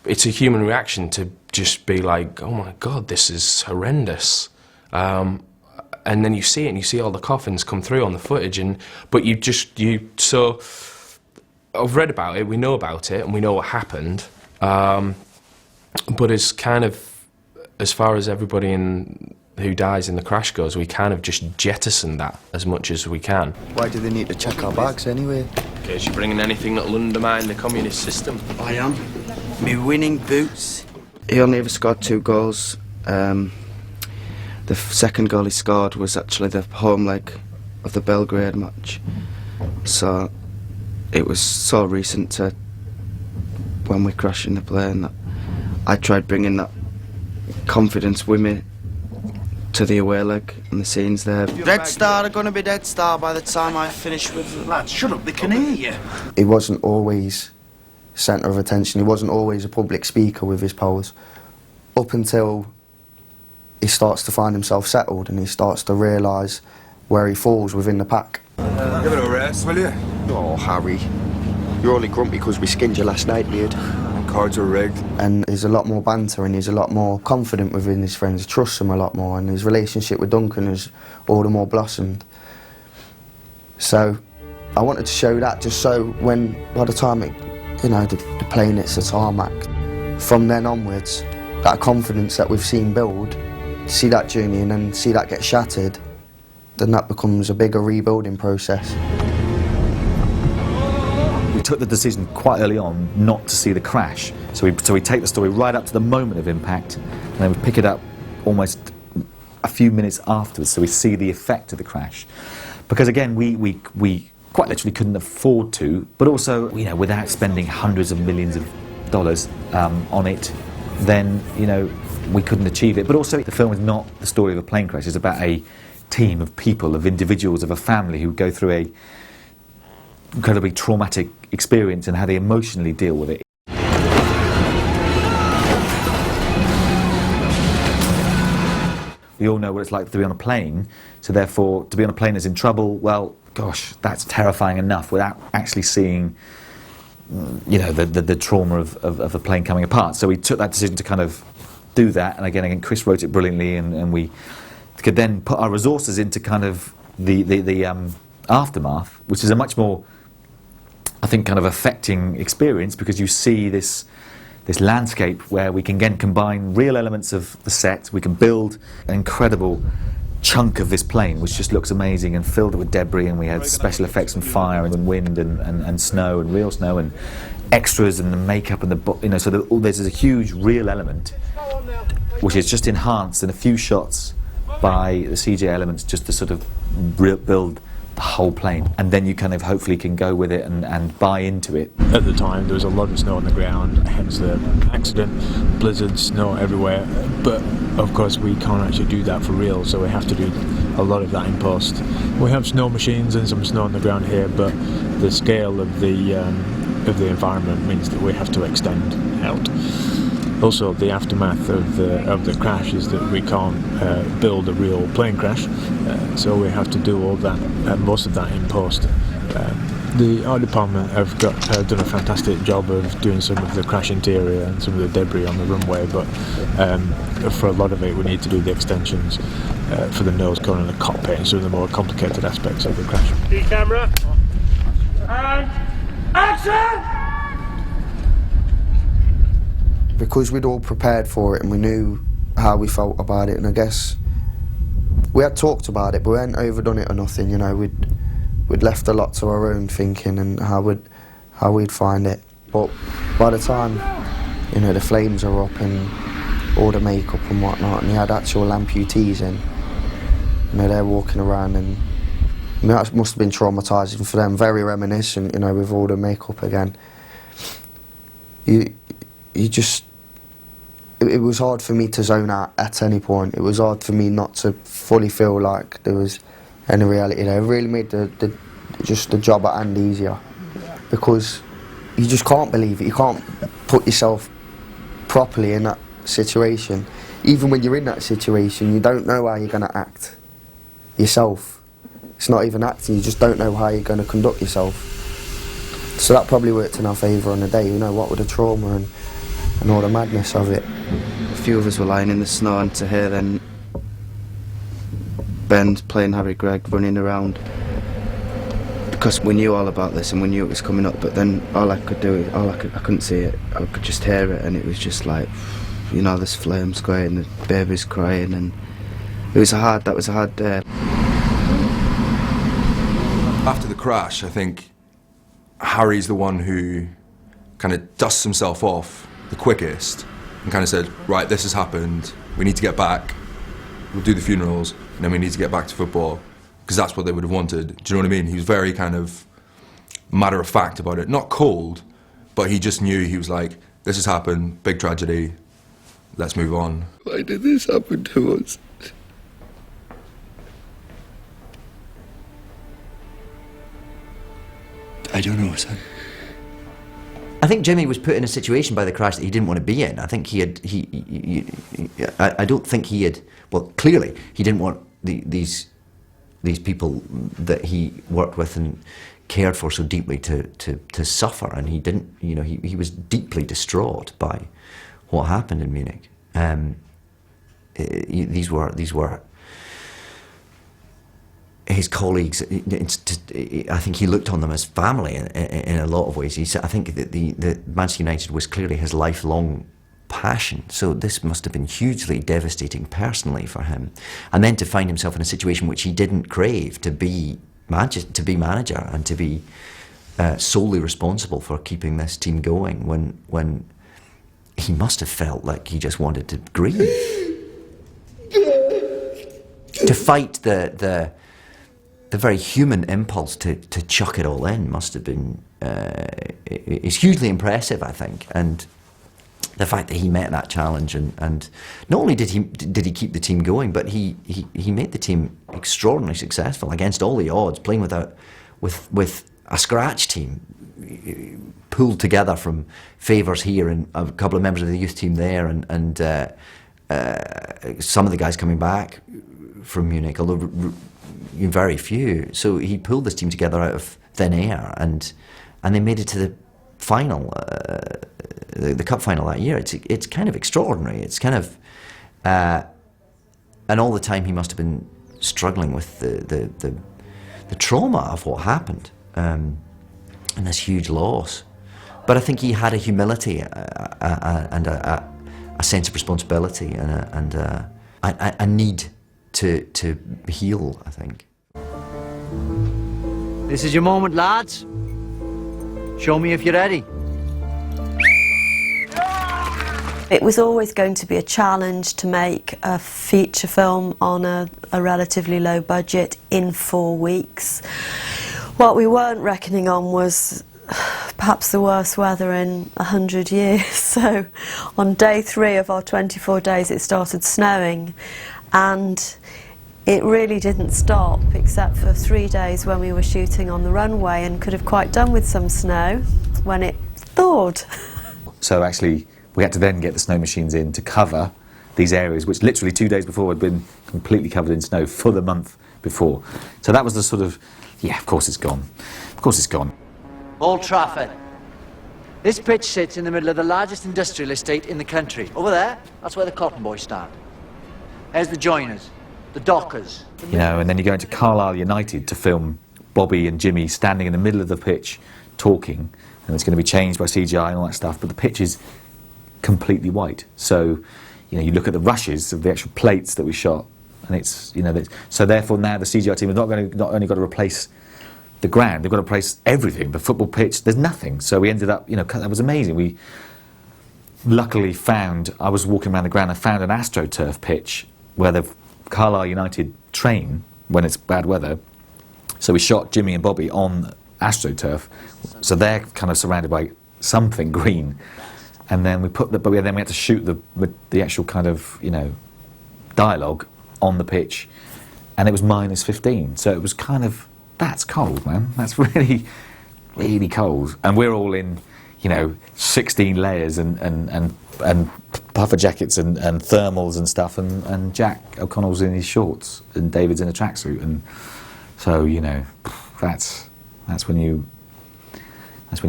It's a human reaction to just be like, oh my God, this is horrendous. And then you see it, and you see all the coffins come through on the footage, but so I've read about it, we know about it, and we know what happened, but as far as everybody who dies in the crash goes, we kind of just jettison that as much as we can. Why do they need to check our bags anyway? In case you're bringing anything that will undermine the communist system. I am. Me winning boots. He only ever scored 2 goals. The second goal he scored was actually the home leg of the Belgrade match. So it was so recent to when we crashed in the plane that I tried bringing that confidence with me to the away leg and the scenes there. Dead Star are going to be Dead Star by the time I finish with them. Lads, shut up, they can hear you. He wasn't always centre of attention, he wasn't always a public speaker with his pals, up until he starts to find himself settled and he starts to realise where he falls within the pack. Give it a rest, will you? Oh, Harry, you're only grumpy because we skinned you last night, dude. Cards are rigged. And he's a lot more banter and he's a lot more confident within his friends, he trusts them a lot more, and his relationship with Duncan has all the more blossomed. So I wanted to show that, just so when, by the time it, you know, the plane hits the tarmac, from then onwards, that confidence that we've seen build, see that journey and then see that get shattered, then that becomes a bigger rebuilding process. We took the decision quite early on not to see the crash, so we take the story right up to the moment of impact, and then we pick it up almost a few minutes afterwards, so we see the effect of the crash. Because again, we quite literally couldn't afford to, but also, you know, without spending hundreds of millions of dollars on it, then, you know, we couldn't achieve it. But also, the film is not the story of a plane crash, it's about a team of people, of individuals, of a family who go through a incredibly traumatic experience and how they emotionally deal with it. We all know what it's like to be on a plane, so therefore to be on a plane is in trouble. Well, gosh, that's terrifying enough without actually seeing, you know, the trauma of the plane coming apart. So we took that decision to kind of do that, and again Chris wrote it brilliantly, and we could then put our resources into kind of the aftermath, which is a much more, I think, kind of affecting experience, because you see this landscape where we can again combine real elements of the set. We can build an incredible chunk of this plane which just looks amazing and filled with debris, and we had special effects and fire and wind and snow and real snow and extras and the makeup and the, you know, so there's a huge real element which is just enhanced in a few shots by the CGI elements, just to sort of build the whole plane, and then you kind of hopefully can go with it and buy into it. At the time there was a lot of snow on the ground, hence the accident, blizzards, snow everywhere, but of course we can't actually do that for real, so we have to do a lot of that in post. We have snow machines and some snow on the ground here, but the scale of the environment means that we have to extend out. Also, the aftermath of the crash is that we can't build a real plane crash, so we have to do all that, most of that in post. The art department have done a fantastic job of doing some of the crash interior and some of the debris on the runway, but for a lot of it we need to do the extensions for the nose cone and the cockpit and some of the more complicated aspects of the crash. The camera, and action! Because we'd all prepared for it and we knew how we felt about it, and I guess we had talked about it, but we hadn't overdone it or nothing, you know. We'd left a lot to our own thinking and how we'd find it. But by the time, you know, the flames are up and all the makeup and whatnot, and you had actual amputees in, you know, they're walking around, and I mean, that must have been traumatising for them, very reminiscent, you know, with all the makeup again. You just, it was hard for me to zone out at any point. It was hard for me not to fully feel like there was any reality there. It really made just the job at hand easier, because you just can't believe it. You can't put yourself properly in that situation. Even when you're in that situation, you don't know how you're going to act yourself. It's not even acting, you just don't know how you're going to conduct yourself. So that probably worked in our favour on the day, you know, what with the trauma and all the madness of it. A few of us were lying in the snow, and to hear then Ben playing Harry Gregg running around, because we knew all about this and we knew it was coming up, but then all I could do, I couldn't see it, I could just hear it, and it was just like, you know, there's flames going, the baby's crying, and that was a hard day. After the crash, I think Harry's the one who kind of dusts himself off the quickest and kind of said, right, this has happened, we need to get back, we'll do the funerals, and then we need to get back to football, because that's what they would have wanted. Do you know what I mean? He was very kind of matter of fact about it. Not cold, but he just knew. He was like, this has happened, big tragedy, let's move on. Why did this happen to us? I don't know, son. I think Jimmy was put in a situation by the crash that he didn't want to be in. I think I don't think he had, well, clearly he didn't want these people that he worked with and cared for so deeply to suffer, and he didn't, you know, he was deeply distraught by what happened in Munich. These were his colleagues. I think he looked on them as family in a lot of ways. I think that the Manchester United was clearly his lifelong passion. So this must have been hugely devastating personally for him. And then to find himself in a situation which he didn't crave, to be manager and to be solely responsible for keeping this team going, when he must have felt like he just wanted to grieve. To fight the very human impulse to chuck it all in must have been is hugely impressive, I think. And the fact that he met that challenge, and not only did he keep the team going, but he made the team extraordinarily successful against all the odds, playing with a scratch team pulled together from favours here and a couple of members of the youth team there, and some of the guys coming back from Munich, although very few. So he pulled this team together out of thin air, and they made it to the final, the cup final that year. It's kind of extraordinary. It's kind of, and all the time he must have been struggling with the trauma of what happened, and this huge loss. But I think he had a humility and a sense of responsibility and a need to heal, I think. This is your moment, lads. Show me if you're ready. It was always going to be a challenge to make a feature film on a relatively low budget in 4 weeks. What we weren't reckoning on was perhaps the worst weather in 100 years. So on day 3 of our 24 days it started snowing, and it really didn't stop except for 3 days when we were shooting on the runway and could have quite done with some snow when it thawed. So actually we had to then get the snow machines in to cover these areas which literally 2 days before had been completely covered in snow for the month before. So that was the sort of, yeah, of course it's gone. Of course it's gone. Old Trafford. This pitch sits in the middle of the largest industrial estate in the country. Over there, that's where the cotton boys stand. There's the joiners, the dockers. You know, and then you go into Carlisle United to film Bobby and Jimmy standing in the middle of the pitch talking, and it's going to be changed by CGI and all that stuff, but the pitch is completely white. So, you know, you look at the rushes of the actual plates that we shot, and it's, you know, so therefore now the CGI team has not only got to replace the ground, they've got to replace everything. The football pitch, there's nothing. So we ended up, you know, that was amazing. We luckily found, I was walking around the ground, I found an AstroTurf pitch where the Carlisle United train when it's bad weather. So we shot Jimmy and Bobby on AstroTurf. So they're kind of surrounded by something green. And then we put then we had to shoot the actual kind of, you know, dialogue on the pitch, and it was -15. So it was kind of, that's cold, man. That's really, really cold. And we're all in, you know, 16 layers and puffer jackets and thermals and stuff, and Jack O'Connell's in his shorts and David's in a tracksuit, and so, you know, that's when you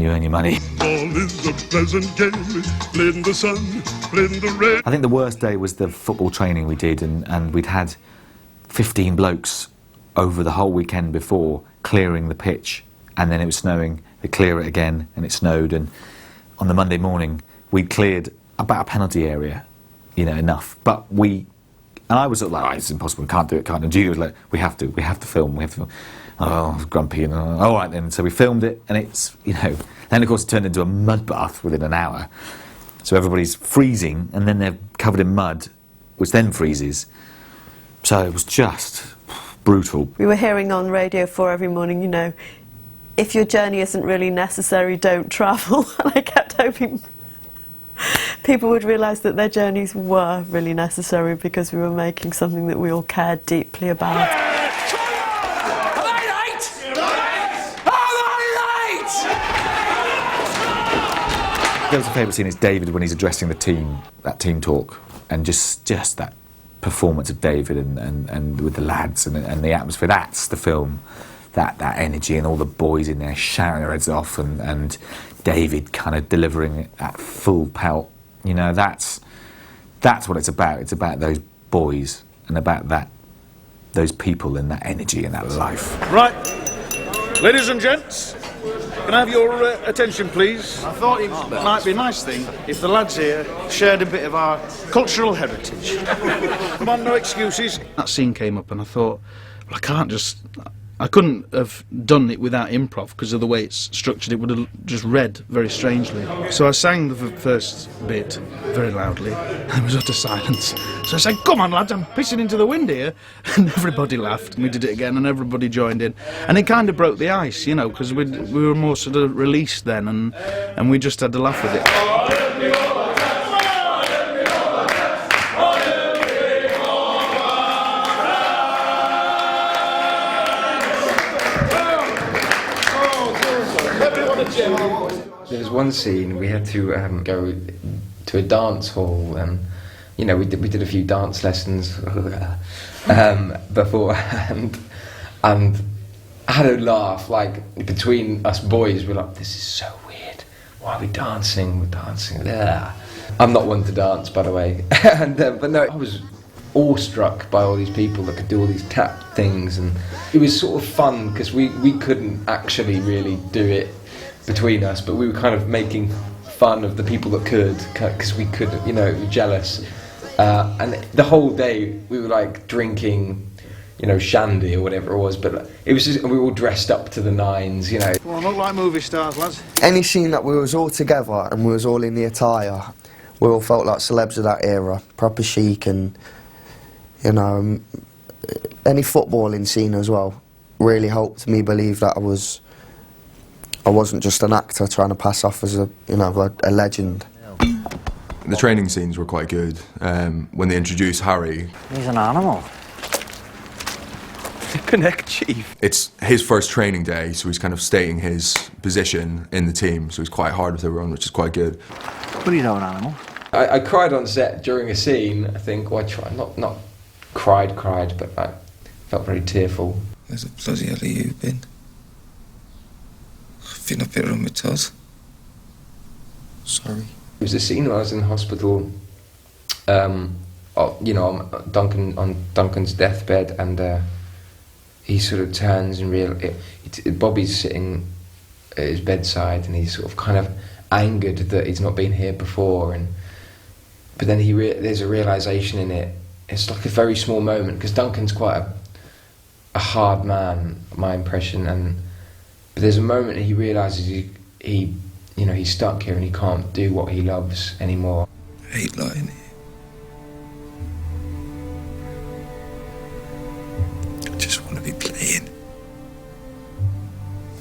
earn your money. I think the worst day was the football training we did, and we'd had 15 blokes over the whole weekend before clearing the pitch, and then it was snowing, they clear it again, and it snowed, and on the Monday morning we'd cleared about a penalty area, you know, enough. But and I was sort of like, oh, it's impossible, we can't do it, can't. And Julie was like, we have to film. Oh, I was grumpy, and all right then. So we filmed it, and it's, you know, then of course it turned into a mud bath within an hour. So everybody's freezing, and then they're covered in mud, which then freezes. So it was just brutal. We were hearing on Radio 4 every morning, you know, if your journey isn't really necessary, don't travel. And I kept hoping people would realise that their journeys were really necessary because we were making something that we all cared deeply about. There was a favourite scene is David when he's addressing the team, that team talk, and just that performance of David and with the lads and the atmosphere. That's the film, that energy and all the boys in there shouting their heads off and David kind of delivering that full pelt. You know, that's what it's about. It's about those boys and about those people and that energy and that life. Right, ladies and gents, can I have your attention, please? I thought it might be a nice thing if the lads here shared a bit of our cultural heritage. Come on, no excuses. That scene came up and I thought, well, I couldn't have done it without improv because of the way it's structured. It would have just read very strangely. So I sang the first bit very loudly. There was utter silence. So I said, come on lads, I'm pissing into the wind here. And everybody laughed and we did it again and everybody joined in. And it kind of broke the ice, you know, because we were more sort of released then and we just had to laugh with it. There was one scene we had to go to a dance hall, and you know we did a few dance lessons beforehand, and I had a laugh like between us boys. We're like, this is so weird. Why are we dancing? We're dancing. Ugh. I'm not one to dance, by the way, but no, I was awestruck by all these people that could do all these tap things, and it was sort of fun because we couldn't actually really do it between us, but we were kind of making fun of the people that could, because we could, you know, jealous. And the whole day we were like drinking, you know, shandy or whatever it was, but it was just, we were all dressed up to the nines, you know. Well, not like movie stars, lads. Any scene that we was all together and we was all in the attire, we all felt like celebs of that era, proper chic, and you know, any footballing scene as well really helped me believe that I wasn't just an actor trying to pass off as a legend. The training scenes were quite good. When they introduced Harry. He's an animal. Connect, Chief. It's his first training day, so he's kind of stating his position in the team, so he's quite hard with everyone, which is quite good. What do you know, an animal? I cried on set during a scene, I think. Well, I tried, not cried, but I felt very tearful. Where's the bloody hell have you been? I've been up here on my toes. Sorry. It was a scene when I was in hospital, you know, on Duncan's deathbed, and he sort of turns and Bobby's sitting at his bedside, and he's sort of kind of angered that he's not been here before, but then there's a realisation in it. It's like a very small moment, because Duncan's quite a hard man, my impression, but there's a moment he realises he's stuck here and he can't do what he loves anymore. I hate lying here. I just want to be playing.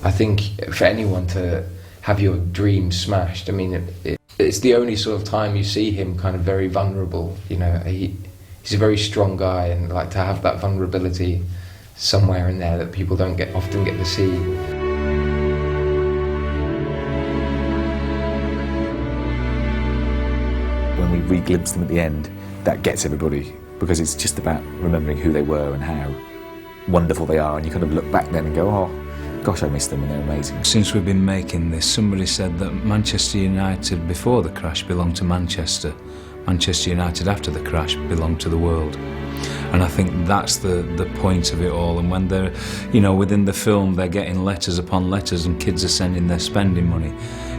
I think for anyone to have your dreams smashed, I mean, it's the only sort of time you see him kind of very vulnerable. You know, he's a very strong guy, and like to have that vulnerability somewhere in there that people don't often get to see. When we re-glimpse them at the end, that gets everybody, because it's just about remembering who they were and how wonderful they are, and you kind of look back then and go, oh, gosh, I miss them and they're amazing. Since we've been making this, somebody said that Manchester United before the crash belonged to Manchester. Manchester United after the crash belonged to the world. And I think that's the point of it all. And when they're, you know, within the film, they're getting letters upon letters and kids are sending their spending money,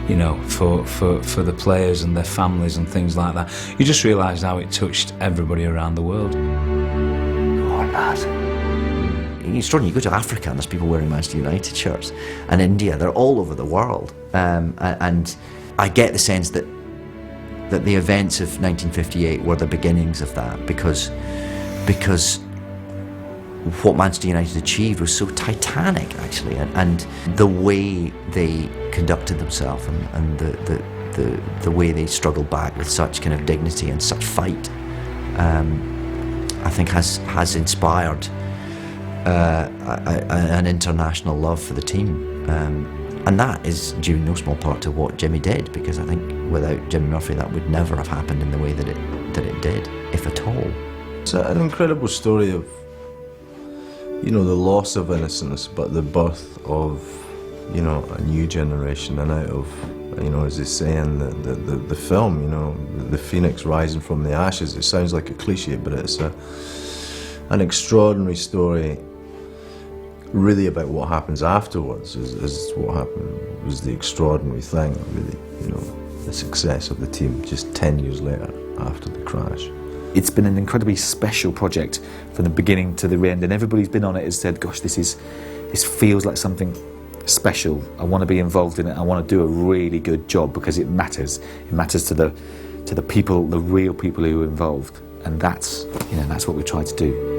you know, for the players and their families and things like that. You just realise how it touched everybody around the world. Oh, lad. It's extraordinary. You go to Africa and there's people wearing Manchester United shirts. And India, they're all over the world. And I get the sense that the events of 1958 were the beginnings of that, because what Manchester United achieved was so titanic, actually, and the way they conducted themselves and the way they struggled back with such kind of dignity and such fight, I think has inspired an international love for the team. And that is due in no small part to what Jimmy did, because I think without Jimmy Murphy that would never have happened in the way that it did, if at all. It's an incredible story of, you know, the loss of innocence, but the birth of, you know, a new generation, and out of, you know, as they say in the film, you know, the phoenix rising from the ashes. It sounds like a cliche, but it's an extraordinary story, really about what happens afterwards. Is what happened was the extraordinary thing, really, you know, the success of the team just 10 years later after the crash. It's been an incredibly special project from the beginning to the end, and everybody's been on it has said, gosh, this feels like something special. I want to be involved in it. I want to do a really good job because it matters. It matters to the people, the real people who are involved, and that's what we try to do.